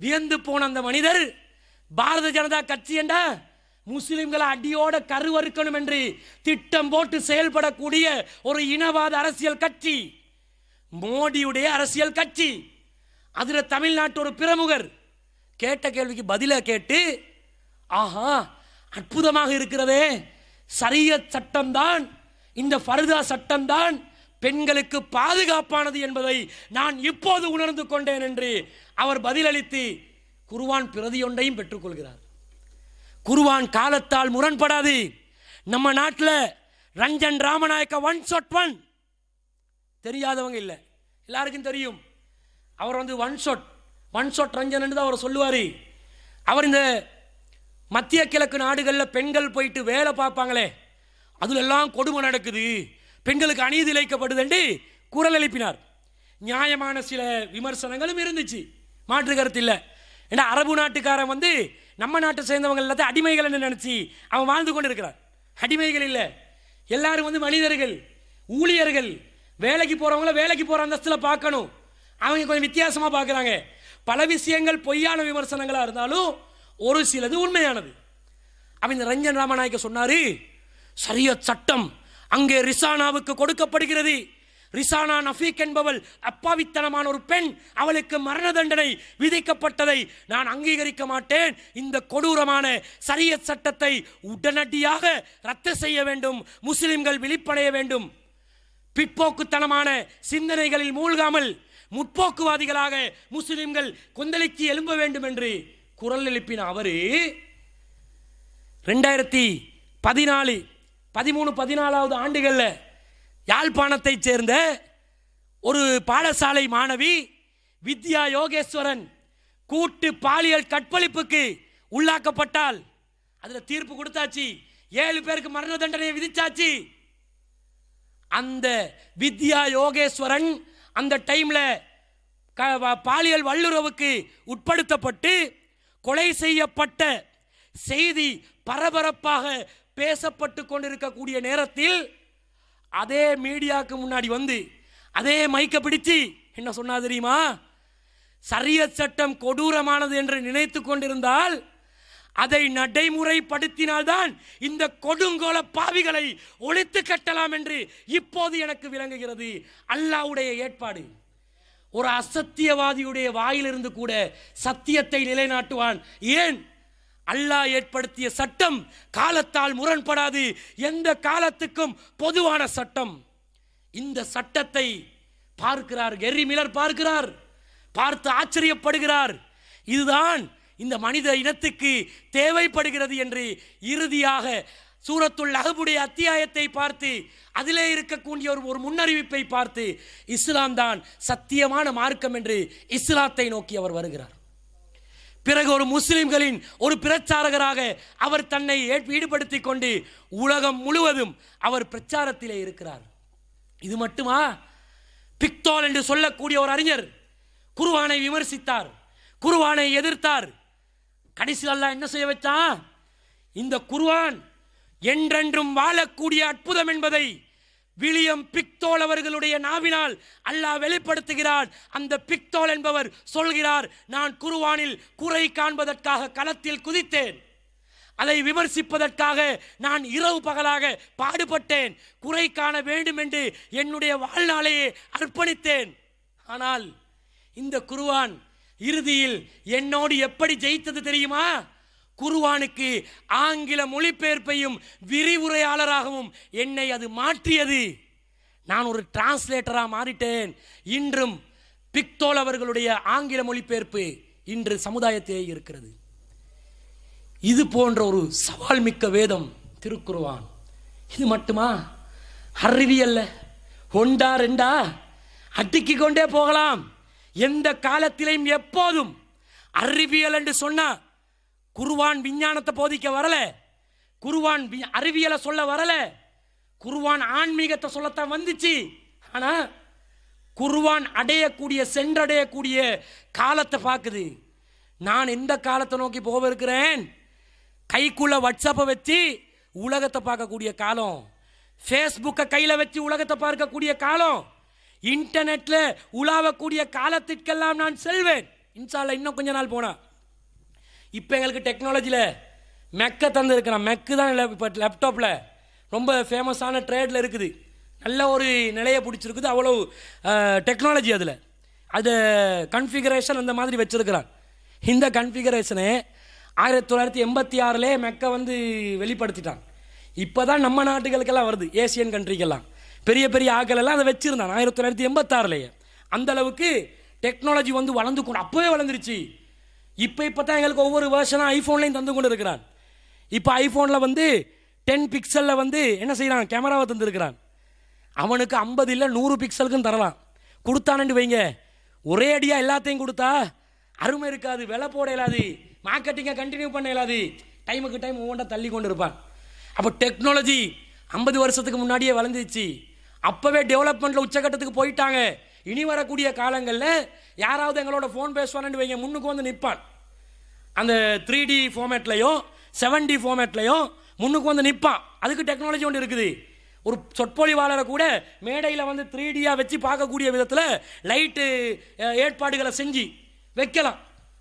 வியந்து போன அந்த மனிதர், பாரத ஜனதா கட்சி என்ற முஸ்லிம்களை அடியோட கருவறுக்கணும் என்று திட்டம் போட்டு செயல்படக்கூடிய ஒரு இனவாத அரசியல் கட்சி, மோடியுடைய அரசியல் கட்சி. அதுல தமிழ்நாட்டு ஒரு பிரமுகர் கேட்ட கேள்விக்கு பதில கேட்டு, ஆஹா அற்புதமாக இருக்கிறதே, ஷரியத் சட்டம்தான், இந்த ஃபர்தா சட்டம்தான் பெண்களுக்கு பாதுகாப்பானது என்பதை நான் இப்போது உணர்ந்து கொண்டேன் என்று அவர் பதிலளித்து குர்ஆன் பிரதி ஒன்றையும் பெற்றுக்கொள்கிறார். குர்ஆன் காலத்தால் முரண்படாது. நம்ம நாட்டில் ரஞ்சன் ராமநாயக்க 1 தெரியாதவங்க இல்லை, எல்லாருக்கும் தெரியும். அவர் ஒன் ஷாட் ரஞ்சன் என்று தான் அவர் சொல்லுவார். அவர் இந்த மத்திய கிழக்கு நாடுகளில் பெண்கள் போயிட்டு வேலை பார்ப்பாங்களே, அதுல எல்லாம் கொடுமை நடக்குது, பெண்களுக்கு அநீதி இழைக்கப்படுது என்று குரல் எழுப்பினார். நியாயமான சில விமர்சனங்களும் இருந்துச்சு, மாற்று கருத்து இல்லை. ஏன்னா அரபு நாட்டுக்காரன் நம்ம நாட்டை சேர்ந்தவங்க எல்லாத்தையும் அடிமைகள் என்று நினைச்சு அவன் வாழ்ந்து கொண்டு இருக்கிறார். அடிமைகள் இல்லை, எல்லாரும் மனிதர்கள், ஊழியர்கள். வேலைக்கு போறவங்கள வேலைக்கு போற அந்தஸ்துல பார்க்கணும். அவங்க கொஞ்சம் வித்தியாசமா பார்க்கறாங்க. பல விஷயங்கள் பொய்யான விமர்சனங்களா இருந்தாலும் ஒரு சிலது உண்மையானது. அவன் ரஞ்சன் ராமநாயக்க சொன்னாரு, ஷரியத் சட்டம் அங்கே ரிசானாவுக்கு கொடுக்கப்படுகிறது, ரிசானா நஃபீக் என்பவள் அப்பாவித்தனமான ஒரு பெண், அவளுக்கு மரண தண்டனை விதிக்கப்பட்டதை நான் அங்கீகரிக்க மாட்டேன். இந்த கொடூரமான ஷரியத் சட்டத்தை உடனடியாக ரத்து செய்ய வேண்டும். முஸ்லிம்கள் விழிப்படைய வேண்டும். பிற்போக்குத்தனமான சிந்தனைகளில் மூழ்காமல் முற்போக்குவாதிகளாக முஸ்லிம்கள் கொந்தளிக்கு எழும்ப வேண்டும் என்று குரல் எழுப்பின அவரு 2014, 13, 14 ஆண்டுகளில் யாழ்ப்பாணத்தைச் சேர்ந்த ஒரு பாடசாலை மாணவி வித்யா யோகேஸ்வரன் கூட்டு பாலியல் கற்பழிப்புக்கு உள்ளாக்கப்பட்டால் அதில் தீர்ப்பு கொடுத்தாச்சு. 7 பேருக்கு மரண தண்டனை விதிச்சாச்சு. அந்த வித்யா யோகேஸ்வரன் அந்த டைம்ல பாலியல் வல்லுறவுக்கு உட்படுத்தப்பட்டு கொலை செய்யப்பட்ட செய்தி பரபரப்பாக பேசப்பட்டு கொண்டிருக்கக்கூடிய நேரத்தில் அதே மீடியாவுக்கு முன்னாடி வந்து அதே மைக்க பிடிச்சு என்ன சொன்னா தெரியுமா? ஷரியத் சட்டம் கொடூரமானது என்று நினைத்து கொண்டிருந்தால் அதை நடைமுறைப்படுத்தினால்தான் இந்த கொடுங்கோல பாவிகளை ஒழித்து கட்டலாம் என்று இப்போது எனக்கு விளங்குகிறது. அல்லாஹ்வுடைய ஏற்பாடு. ஒரு அசத்தியவாதியுடைய வாயிலிருந்து கூட சத்தியத்தை நிலைநாட்டுவான். ஏன்? அல்லாஹ் ஏற்படுத்திய சட்டம் காலத்தால் முரண்படாது. எந்த காலத்துக்கும் பொதுவான சட்டம். இந்த சட்டத்தை பார்க்கிறார் கெர்ரி மில்லர், பார்த்து ஆச்சரியப்படுகிறார். இதுதான் இந்த மனித இனத்துக்கு தேவைப்படுகிறது என்று இறுதியாக சூரத்துல் அஹ்புடைய அத்தியாயத்தை பார்த்து அதிலே இருக்கக்கூடிய ஒரு முன்னறிவிப்பை பார்த்து இஸ்லாம் தான் சத்தியமான மார்க்கம் என்று இஸ்லாத்தை நோக்கி அவர் வருகிறார். பிறகு ஒரு முஸ்லிம்களின் ஒரு பிரச்சாரகராக அவர் தன்னை ஈடுபடுத்திக் கொண்டு உலகம் முழுவதும் அவர் பிரச்சாரத்திலே இருக்கிறார். இது மட்டுமா? பிக்தோல் என்று சொல்லக்கூடிய ஒரு அறிஞர் குர்ஆனை விமர்சித்தார், குர்ஆனை எதிர்த்தார். கடைசியில் அல்லாஹ் என்ன செய்ய வச்சான்? இந்த குர்ஆன் என்றென்றும் வாழக்கூடிய அற்புதம் என்பதை வில்லியம் பிக்தோல் அவர்களுடைய நாவினால் அல்லாஹ் வெளிப்படுத்துகிறார். அந்த பிக்தோல் என்பவர் சொல்கிறார், நான் குர்ஆனில் குறை காண்பதற்காக களத்தில் குதித்தேன், அதை விமர்சிப்பதற்காக நான் இரவு பகலாக பாடுபட்டேன், குறை காண வேண்டும் என்று என்னுடைய வாழ்நாளையே அர்ப்பணித்தேன். ஆனால் இந்த குர்ஆன் இறுதியில் என்னோடு எப்படி ஜெயித்தது தெரியுமா? குர்ஆனுக்கு ஆங்கில மொழிபெயர்ப்பையும் விரிவுரையாளராகவும் என்னை அது மாற்றியது. நான் ஒரு டிரான்ஸ்லேட்டராக மாறிட்டேன். இன்றும் பிக்தோல் அவர்களுடைய ஆங்கில மொழிபெயர்ப்பு இன்று சமுதாயத்திலே இருக்கிறது. இது போன்ற ஒரு சவால் மிக்க வேதம் திருக்குர்ஆன். இது மட்டுமா? அறிவியல்ல ஒன்றா ரெண்டா அடுக்கிக் கொண்டே போகலாம். எந்த காலத்திலையும் எப்போதும் அறிவியல் என்று சொன்னா குர்ஆன் விஞ்ஞானத்தை போதிக்க வரல, குர்ஆன் அறிவியலை சொல்ல வரல, குர்ஆன் ஆன்மீகத்தை சொல்லத்தான் வந்துச்சு. ஆனா குர்ஆன் அடையக்கூடிய சென்றடையக்கூடிய காலத்தை பார்க்குது. நான் எந்த காலத்தை நோக்கி போக இருக்கிறேன்? கைக்குள்ள வாட்ஸ்அப்பை வச்சு உலகத்தை பார்க்கக்கூடிய காலம், ஃபேஸ்புக்கை கையில் வச்சு உலகத்தை பார்க்கக்கூடிய காலம், இன்டர்நெட்ல உலாவக்கூடிய காலத்திற்கெல்லாம் நான் செல்வேன் இன்ஷா அல்லாஹ். இன்னும் கொஞ்ச நாள் போனா இப்போ எங்களுக்கு டெக்னாலஜியில் மெக்கை தந்துருக்கிறேன். மெக்கு தான் இப்போ லேப்டாப்பில் ரொம்ப ஃபேமஸான ட்ரேடில் இருக்குது. நல்ல ஒரு நிலையை பிடிச்சிருக்குது. அவ்வளோ டெக்னாலஜி அதில். அது கன்ஃபிகரேஷன் அந்த மாதிரி வச்சுருக்கிறான். இந்த கன்ஃபிகரேஷனை 1986 மெக்கை வெளிப்படுத்திட்டான். இப்போ தான் நம்ம நாட்டுகளுக்கெல்லாம் வருது, ஏசியன் கண்ட்ரிக்கெல்லாம். பெரிய பெரிய ஆக்கள் எல்லாம் அதை வச்சுருந்தான் 1986. அந்த அளவுக்கு டெக்னாலஜி வளர்ந்து கொண்டு அப்போவே வளர்ந்துருச்சு. இப்போ தான் எங்களுக்கு ஒவ்வொரு வருஷனாக ஐஃபோன்லையும் தந்து கொண்டு இருக்கிறான். இப்போ ஐஃபோனில் 10 பிக்சலில் என்ன செய்யறான்? கேமராவை தந்துருக்கிறான். அவனுக்கு 50 இல்லை 100 பிக்சலுக்கும் தரலாம். கொடுத்தானு வைங்க, ஒரே அடியாக எல்லாத்தையும் கொடுத்தா அருமை இருக்காது, விலை போட இயலாது, மார்க்கெட்டிங்கை கண்டினியூ பண்ண இயலாது. டைமுக்கு டைம் ஒவ்வொன்றா தள்ளி கொண்டு இருப்பான். அப்போ டெக்னாலஜி 50 வருஷத்துக்கு முன்னாடியே வளர்ந்துச்சு. அப்போவே டெவலப்மெண்ட்டில் உச்சக்கட்டத்துக்கு போயிட்டாங்க. இனி வரக்கூடிய காலங்களில் யாராவது எங்களோட ஃபோன் பேசுவானு வைங்க, முன்னுக்கு நிற்பான். அந்த 3D ஃபார்மேட்லையும் 7D ஃபார்மேட்லையும் முன்னுக்கு நிற்பான். அதுக்கு டெக்னாலஜி ஒன்று இருக்குது. ஒரு சொற்பொழிவாளரை கூட மேடையில் 3Dயாக வச்சு பார்க்கக்கூடிய விதத்தில் லைட்டு ஏற்பாடுகளை செஞ்சு வைக்கலாம்.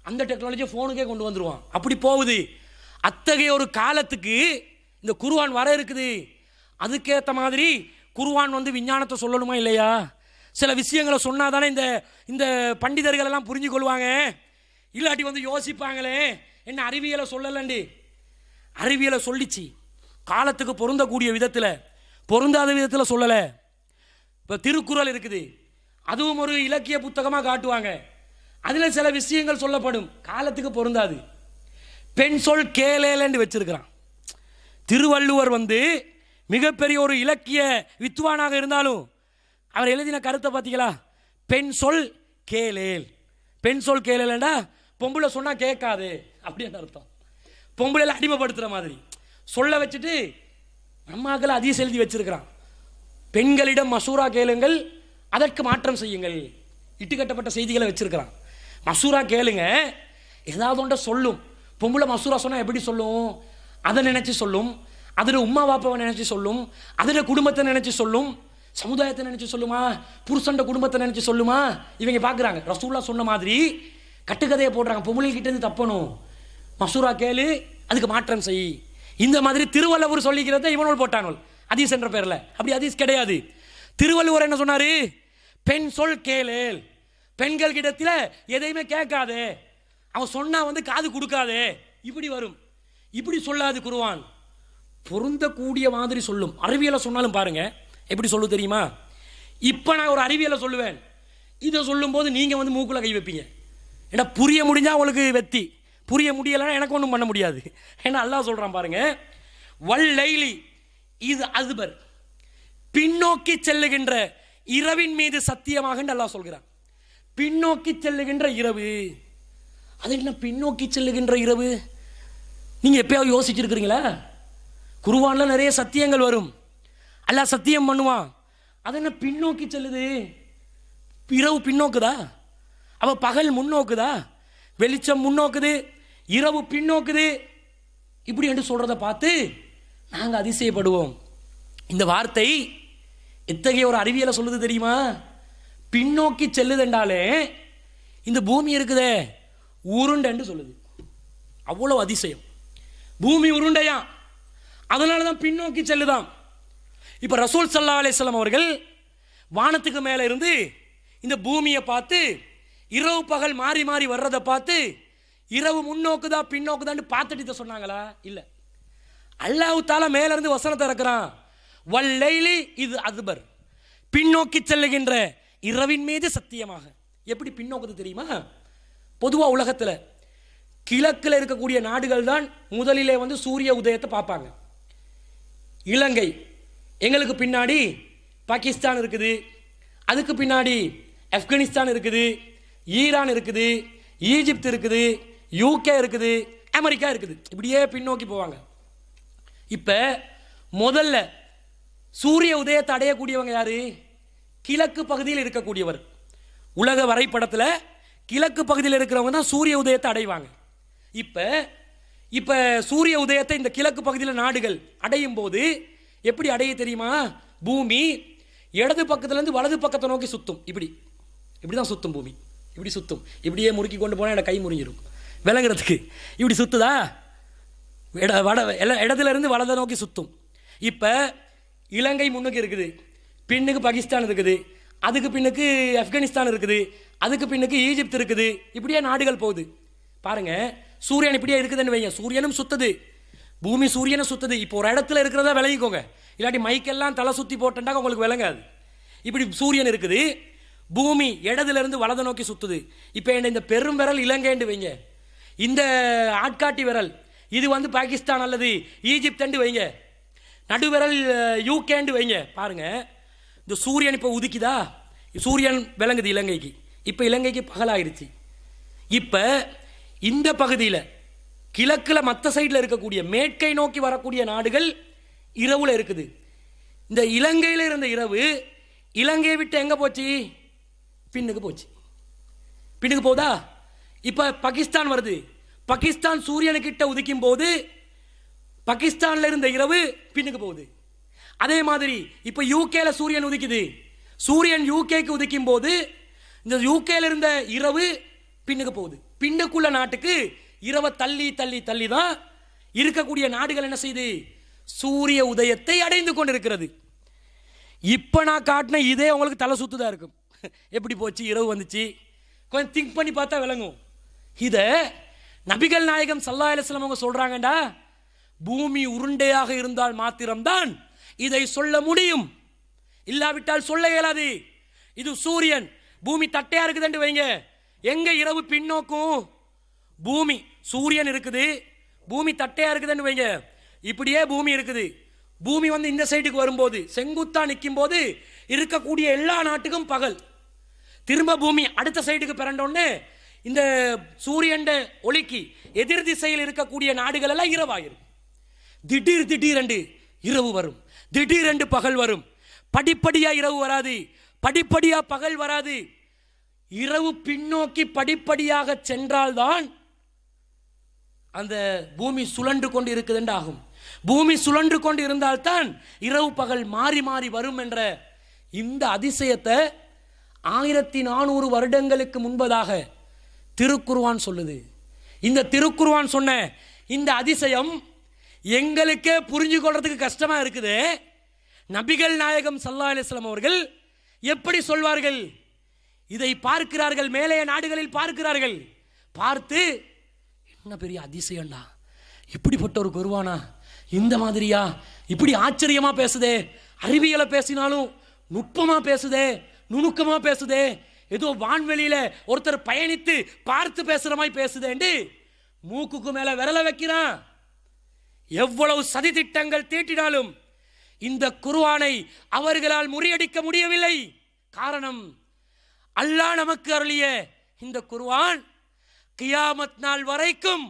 அந்த டெக்னாலஜியை ஃபோனுக்கே கொண்டு வந்துடுவான். அப்படி போகுது. அத்தகைய ஒரு காலத்துக்கு இந்த குர்ஆன் வர இருக்குது. அதுக்கேற்ற மாதிரி குர்ஆன் விஞ்ஞானத்தை சொல்லணுமா இல்லையா? சில விஷயங்களை சொன்னால் தானே இந்த இந்த பண்டிதர்கள் எல்லாம் புரிஞ்சு கொள்வாங்க, இல்லாட்டி வந்து யோசிப்பாங்களே என்ன அறிவியலை சொல்லலண்டி. அறிவியலை சொல்லிச்சு, காலத்துக்கு பொருந்தக்கூடிய விதத்தில், பொருந்தாத விதத்தில் சொல்லலை. இப்போ திருக்குறள் இருக்குது, அதுவும் ஒரு இலக்கிய புத்தகமாக காட்டுவாங்க, அதில் சில விஷயங்கள் சொல்லப்படும், காலத்துக்கு பொருந்தாது. பெண் சொல் கேளேலன்னு வச்சிருக்கிறான். திருவள்ளுவர் வந்து மிகப்பெரிய ஒரு இலக்கிய வித்வானாக இருந்தாலும் அவர் எழுதின கருத்தை பார்த்தீங்களா? பெண் சொல் கேளேல். பெண் சொல் கேளேலண்டா பொம்பளை சொன்னால் கேட்காது அப்படின்னு அர்த்தம். பொம்பளையில் அடிமைப்படுத்துகிற மாதிரி சொல்ல வச்சுட்டு நம்மாக்களை அதிகம் எழுதி வச்சிருக்கிறான். பெண்களிடம் மசூரா கேளுங்கள், அதற்கு மாற்றம் செய்யுங்கள், இட்டுக்கட்டப்பட்ட செய்திகளை வச்சிருக்கிறான். மசூரா கேளுங்க, ஏதாவது ஒன்றை சொல்லும். பொம்பளை மசூரா சொன்னால் எப்படி சொல்லும்? அதை நினச்சி சொல்லும், அதில் உம்மா பாப்பாவை நினச்சி சொல்லும், அதில் குடும்பத்தை நினச்சி சொல்லும், சமுதாயத்தை நினச்சி சொல்லுமா, புருஷண்ட குடும்பத்தை நினச்சி சொல்லுமா. இவங்க பார்க்குறாங்க ரசூல்லா சொன்ன மாதிரி கட்டுக்கதையை போடுறாங்க. பொம்பளைகிட்டேருந்து தப்பணும், மசூரா கேளு, அதுக்கு மாற்றம் செய். இந்த மாதிரி திருவள்ளுவர் சொல்லிக்கிறத இவனோடு போட்டானோல் அதீஸ் என்ற பேரில். அப்படி அதீஸ் கிடையாது. திருவள்ளுவர் என்ன சொன்னார்? பெண் சொல் கேளேல், பெண்கள் கிட்டத்தில் எதையுமே கேட்காதே, அவன் சொன்னால் வந்து காது கொடுக்காதே, இப்படி வரும். இப்படி சொல்லாது குர்ஆன், பொருந்தக்கூடிய மாதிரி சொல்லும். அறிவியலை சொன்னாலும் பாருங்க எப்படி சொல்லு தெரியுமா? இப்போ நான் ஒரு அறிவியலை சொல்லுவேன், இதை சொல்லும்போது நீங்கள் வந்து மூக்குல கை வைப்பீங்க. ஏன்னா புரிய முடிஞ்சால் உங்களுக்கு வெத்தி, புரிய முடியலைன்னா எனக்கு ஒன்றும் பண்ண முடியாது. ஏன்னா அல்லாஹ் சொல்கிறான் பாருங்க, வல்லைலி இது அதுபர், பின்னோக்கி செல்லுகின்ற இரவின் மீது சத்தியமாக அல்லாஹ் சொல்கிறான். பின்னோக்கி செல்லுகின்ற இரவு, அது என்ன பின்னோக்கி செல்லுகின்ற இரவு? நீங்கள் எப்பயாவது யோசிச்சிருக்கிறீங்களா? குர்ஆன்ல நிறைய சத்தியங்கள் வரும், அல்லாஹ் சத்தியம் பண்ணுவான். அது என்ன பின்னோக்கி செல்லுது? இரவு பின்னோக்குதா? அப்போ பகல் முன்னோக்குதா? வெளிச்சம் முன்னோக்குது, இரவு பின்னோக்குது, இப்படி என்று சொல்றதை பார்த்து நாங்கள் அதிசயப்படுவோம். இந்த வார்த்தை எத்தகைய ஒரு அறிவியலை சொல்லுது தெரியுமா? பின்னோக்கி செல்லுதுன்றாலே இந்த பூமி இருக்குதே உருண்டைன்னு சொல்லுது. அவ்வளோ அதிசயம். பூமி உருண்டையா, அதனால தான் பின்னோக்கி செல்லுதான். இப்போ ரசூல் ஸல்லல்லாஹு அலைஹி வஸல்லம் அவர்கள் வானத்துக்கு மேலே இருந்து இந்த பூமியை பார்த்து இரவு பகல் மாறி மாறி வர்றதை பார்த்து இரவு முன்னோக்குதா பின்னோக்குதான்னு பார்த்துட்டு இதை சொன்னாங்களா? இல்லை. அல்லாஹ் தஆலா மேல இருந்து வசனத்தை இறக்குறான், வல்லைலி இது அதுபர், பின்னோக்கி செல்லுகின்ற இரவின் மீது சத்தியமாக. எப்படி பின்னோக்குது தெரியுமா? பொதுவாக உலகத்தில் கிழக்கில் இருக்கக்கூடிய நாடுகள் தான் முதலிலே வந்து சூரிய உதயத்தை பார்ப்பாங்க. இலங்கை, எங்களுக்கு பின்னாடி பாகிஸ்தான் இருக்குது, அதுக்கு பின்னாடி ஆப்கானிஸ்தான் இருக்குது, ஈரான் இருக்குது, ஈஜிப்த் இருக்குது, யூகே இருக்குது, அமெரிக்கா இருக்குது, இப்படியே பின்னோக்கி போவாங்க. இப்போ முதல்ல சூரிய உதயத்தை அடையக்கூடியவங்க யாரு? கிழக்கு பகுதியில் இருக்கக்கூடியவர். உலக வரைபடத்தில் கிழக்கு பகுதியில் இருக்கிறவங்க தான் சூரிய உதயத்தை அடைவாங்க. இப்போ சூரிய உதயத்தை இந்த கிழக்கு பகுதியில் நாடுகள் அடையும் போது எப்படி அடைய தெரியுமா? பூமி இடது பக்கத்துலேருந்து வலது பக்கத்தை நோக்கி சுத்தும். இப்படி தான் சுத்தும் பூமி, இப்படி சுத்தும். இப்படியே முறுக்கி கொண்டு போனால் எனக்கு கை முறிஞ்சிடும் விளங்குறதுக்கு. இப்படி சுத்துதா? இடத்துல இருந்து வலதை நோக்கி சுத்தும். இப்போ இலங்கை முன்னுக்கு இருக்குது, பின்னுக்கு பாகிஸ்தான் இருக்குது, அதுக்கு பின்னுக்கு ஆப்கானிஸ்தான் இருக்குது, அதுக்கு பின்னுக்கு ஈஜிப்த் இருக்குது, இப்படியே நாடுகள் போகுது. பாருங்க, சூரியன் இப்படியே இருக்குதுன்னு வைங்க, சூரியனும் சுத்துது, பூமி சூரியனும் சுத்துது. இப்போ ஒரு இடத்துல இருக்கிறதா விளங்கிக்கோங்க, இல்லாட்டி மைக்கெல்லாம் தலை சுற்றி போட்டா உங்களுக்கு விளங்காது. இப்படி சூரியன் இருக்குது, பூமி இடதுல இருந்து வலதை நோக்கி சுத்துது. இப்போ இந்த பெரும் விரல் இலங்கைன்னு வைங்க, இந்த ஆட்காட்டி விரல் இது வந்து பாகிஸ்தான் அல்லது ஈஜிப்ட் வைங்க, நடுவிரல் யூகேண்டு வைங்க. பாருங்க, இந்த சூரியன் இப்போ உதிக்குதா? சூரியன் விளங்குது இலங்கைக்கு. இப்போ இலங்கைக்கு பகலாயிருச்சு. இப்போ இந்த பகுதியில் கிழக்கில் மற்ற சைடில் இருக்கக்கூடிய மேற்கை நோக்கி வரக்கூடிய நாடுகள் இரவுல இருக்குது. இந்த இலங்கையில் இருந்த இரவு இலங்கையை விட்டு எங்கே போச்சு? பின்னுக்கு போச்சு. பின்னுக்கு போதா? இப்போ பாகிஸ்தான் வருது, பாகிஸ்தான் சூரியனுக்கிட்ட உதிக்கும் போது பாகிஸ்தான்ல இருந்த இரவு பின்னுக்கு போகுது. அதே மாதிரி இப்போ யூகேல சூரியன் உதிக்குது, சூரியன் யூகேக்கு உதிக்கும் போது இந்த யூகேல இருந்த இரவு பின்னுக்கு போகுது. பின்னுக்குள்ள நாட்டுக்கு இரவை தள்ளி தள்ளி தள்ளி தான் இருக்கக்கூடிய நாடுகள் என்ன செய்யுது? சூரிய உதயத்தை அடைந்து கொண்டிருக்கிறது. இப்போ நான் காட்டின இதே உங்களுக்கு தலை சுத்துதா இருக்கும். எப்படி போச்சு, இரவு வந்துச்சு, கொஞ்சம் திங்க் பண்ணி பார்த்தா விளங்கும். இதை நபிகள் நாயகம் ஸல்லல்லாஹு அலைஹி வஸல்லம் அவங்க சொல்றாங்கடா, பூமி உருண்டையாக இருந்தால் மாத்திரம்தான் இதை சொல்ல முடியும், இல்லாவிட்டால் சொல்ல இயலாது. இது சூரியன், பூமி தட்டையா இருக்குதுன்னு வைங்க, எங்க இரவு பின்னோக்கும்? பூமி, சூரியன் இருக்குது, பூமி தட்டையா இருக்குதுன்னு வைங்க, இப்படியே பூமி இருக்குது. பூமி வந்து இந்த சைடுக்கு வரும்போது, செங்குத்தா நிற்கும் போது இருக்கக்கூடிய எல்லா நாட்டுக்கும் பகல். திரும்ப பூமி அடுத்த சைடுக்கு பிறண்டோன்னு இந்த சூரியன் ஒளிக்கு எதிர் திசையில் இருக்கக்கூடிய நாடுகள் எல்லாம் இரவாயிரும். திடீரென்று இரவு வரும், திடீரென்று பகல் வரும். படிப்படியா இரவு வராது, படிப்படியா பகல் வராது. இரவு பின்னோக்கி படிப்படியாக சென்றால்தான் அந்த பூமி சுழன்று கொண்டு இருக்குதுன்னு ஆகும். பூமி சுழன்று கொண்டு இருந்தால்தான் இரவு பகல் மாறி மாறி வரும் என்ற இந்த அதிசயத்தை 1400 வருடங்களுக்கு முன்பதாக திருக்குர்ஆன் சொல்லுது. இந்த திருக்குர்ஆன் சொன்ன இந்த அதிசயம் எங்களுக்கே புரிஞ்சு கொள்றதுக்கு கஷ்டமா இருக்குது. நபிகள் நாயகம் ஸல்லல்லாஹு அலைஹி வஸல்லம் அவர்கள் எப்படி சொல்வார்கள்? இதை பார்க்கிறார்கள், மேலே நாடுகளில் பார்க்கிறார்கள், பார்த்து என்ன பெரிய அதிசயம்டா, இப்படிப்பட்ட ஒரு குர்ஆனா, இந்த மாதிரியா, இப்படி ஆச்சரியமா பேசுதே, அறிவியலை பேசினாலும் நுட்பமா பேசுதே, நுணுக்கமா பேசுதே, ஏதோ வான்வெளியில ஒருத்தர் பயணித்து பார்த்து பேசுற மாதிரி பேசுதேன்னு மூக்குக்கு மேல விரல வைக்கிறான். எவ்வளவு சதி திட்டங்கள் தீட்டினாலும் இந்த குர்ஆனை அவர்களால் முறியடிக்க முடியவில்லை. காரணம், அல்லாஹ் நமக்கு அருளிய இந்த குர்ஆன் கியாமத் நாள் வரைக்கும்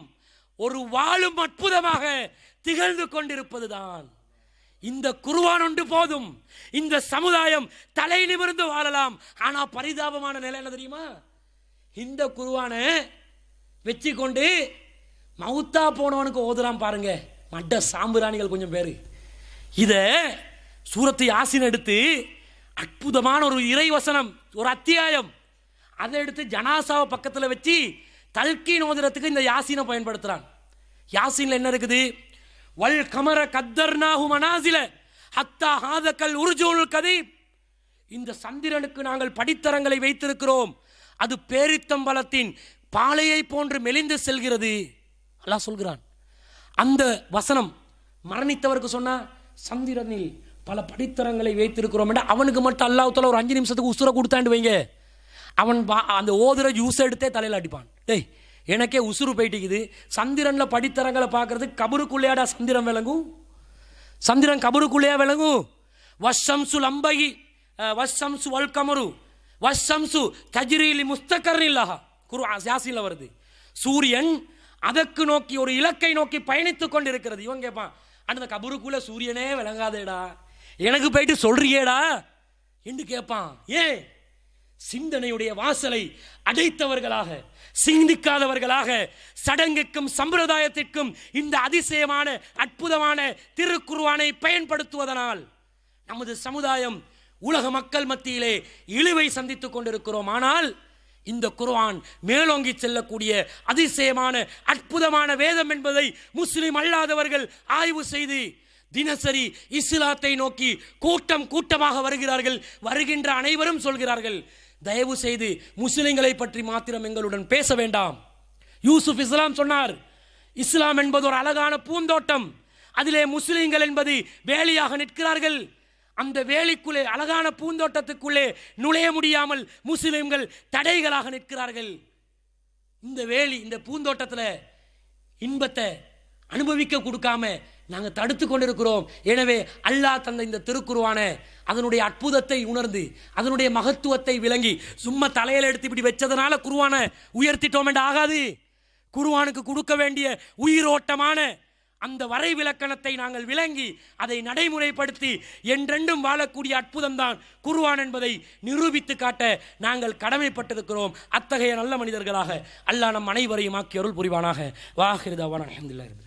ஒரு வாழும் அற்புதமாக திகழ்ந்து கொண்டிருப்பதுதான். இந்த குர்ஆன் ஒன்று போதும், இந்த சமுதாயம் தலை நிமிர்ந்து வாழலாம். ஆனா பரிதாபமான நிலை என்ன தெரியுமா? இந்த குர்ஆனை வச்சு கொண்டு மௌத்தா போனவனுக்கு ஓதுறான் பாருங்க, மட்ட சாம்பிராணிகள் கொஞ்சம் பேரு. இத சூரத்து யாசின் எடுத்து அற்புதமான ஒரு இறை வசனம், ஒரு அத்தியாயம், அதை எடுத்து ஜனாசாவை பக்கத்தில் வச்சு தல்கீன் ஓதுறதுக்கு இந்த யாசீனை பயன்படுத்துறான். யாசீன்ல என்ன இருக்குது? வல் கமர கத்தர்னாஹு மனாசில ஹத்தா ஹாதகல் உர்ஜுல் கதீப். இந்த சந்திரனுக்கு நாங்கள் படித்தரங்களை வைத்திருக்கிறோம், அது பேரித்தம்பலத்தின் பாலையை போன்று மெலிந்து செல்கிறது. அல்லாஹ் சொல்கிறான். அந்த வசனம் மரணித்தவருக்கு சொன்னா, சந்திரனில் பல படித்தரங்களை வைத்திருக்கிறோம் என்ற அவனுக்கு மட்டும் அல்லாஹ் தஆலா ஒரு 5 நிமிஷத்துக்கு உசுர கொடுத்தாண்டு வைங்க, அவன் அந்த ஓதுற ஜூஸ் எடுத்தே தலையில் அடிப்பான். டேய், எனக்கே உசுறு போயிட்டுக்குது, சந்திரனில் படித்தரங்களை பார்க்கறதுக்கு கபருக்குள்ளேயாடா சந்திரன் விளங்கும்? சந்திரன் கபருக்குள்ளேயா விளங்கும்? வஷம்சு லம்பகி வஷம்சு வல் கமரு வஷம்சு தஜ்ரீலி முஸ்தகர்ரில்லஹா. குர்ஆன் யாசீன்ல வருது. சூரியன் அதற்கு நோக்கி, ஒரு இலக்கை நோக்கி பயணித்துக் கொண்டிருக்கிறது. இவன் கேட்பான், அந்த கபருக்குள்ள சூரியனே விளங்காதேடா, எனக்கு போயிட்டு சொல்றியேடா என்று கேட்பான். ஏன்? சிந்தனையுடைய வாசலை அடைத்தவர்களாக, சிந்திக்காதவர்களாக, சடங்குக்கும் சம்பிரதாயத்திற்கும் இந்த அதிசயமான அற்புதமான திருக்குர்ஆனை பயன்படுத்துவதனால் நமது சமுதாயம் உலக மக்கள் மத்தியிலே இழிவை சந்தித்துக் கொண்டிருக்கிறோம். ஆனால் இந்த குர்ஆன் மேலோங்கி செல்லக்கூடிய அதிசயமான அற்புதமான வேதம் என்பதை முஸ்லிம் அல்லாதவர்கள் ஆய்வு செய்து தினசரி இஸ்லாத்தை நோக்கி கூட்டம் கூட்டமாக வருகிறார்கள். வருகின்ற அனைவரும் சொல்கிறார்கள், தயவு செய்து முஸ்லிம்களை பற்றி மாத்திரம் எங்களுடன் பேச வேண்டாம். யூசுப் இஸ்லாம் சொன்னார், இஸ்லாம் என்பது ஒரு அழகான பூந்தோட்டம், அதிலே முஸ்லிம்கள் என்பது வேலியாக நிற்கிறார்கள். அந்த வேலிக்குள்ளே, அழகான பூந்தோட்டத்துக்குள்ளே நுழைய முடியாமல் முஸ்லிம்கள் தடைகளாக நிற்கிறார்கள். இந்த வேலி, இந்த பூந்தோட்டத்தில் இன்பத்தை அனுபவிக்க கொடுக்காம நாங்கள் தடுத்து கொண்டிருக்கிறோம். எனவே அல்லாஹ் தந்த இந்த திருக்குர்ஆனை அதனுடைய அற்புதத்தை உணர்ந்து, அதனுடைய மகத்துவத்தை விளங்கி, சும்மா தலையில எடுத்து இப்படி வச்சதனால குர்ஆனை உயர்த்திட்டோம் என்று ஆகாது. குர்ஆனுக்கு கொடுக்க வேண்டிய உயிரோட்டமான அந்த வரை விலக்கணத்தை நாங்கள் விளங்கி அதை நடைமுறைப்படுத்தி என்றென்றும் வாழக்கூடிய அற்புதம் தான் குர்ஆன் என்பதை நிரூபித்து காட்ட நாங்கள் கடமைப்பட்டிருக்கிறோம். அத்தகைய நல்ல மனிதர்களாக அல்லாஹ் நம் அனைவரையும் ஆக்கி அருள் புரிவானாக. வாஹிரு தஅவானா அல்ஹம்துலில்லாஹி.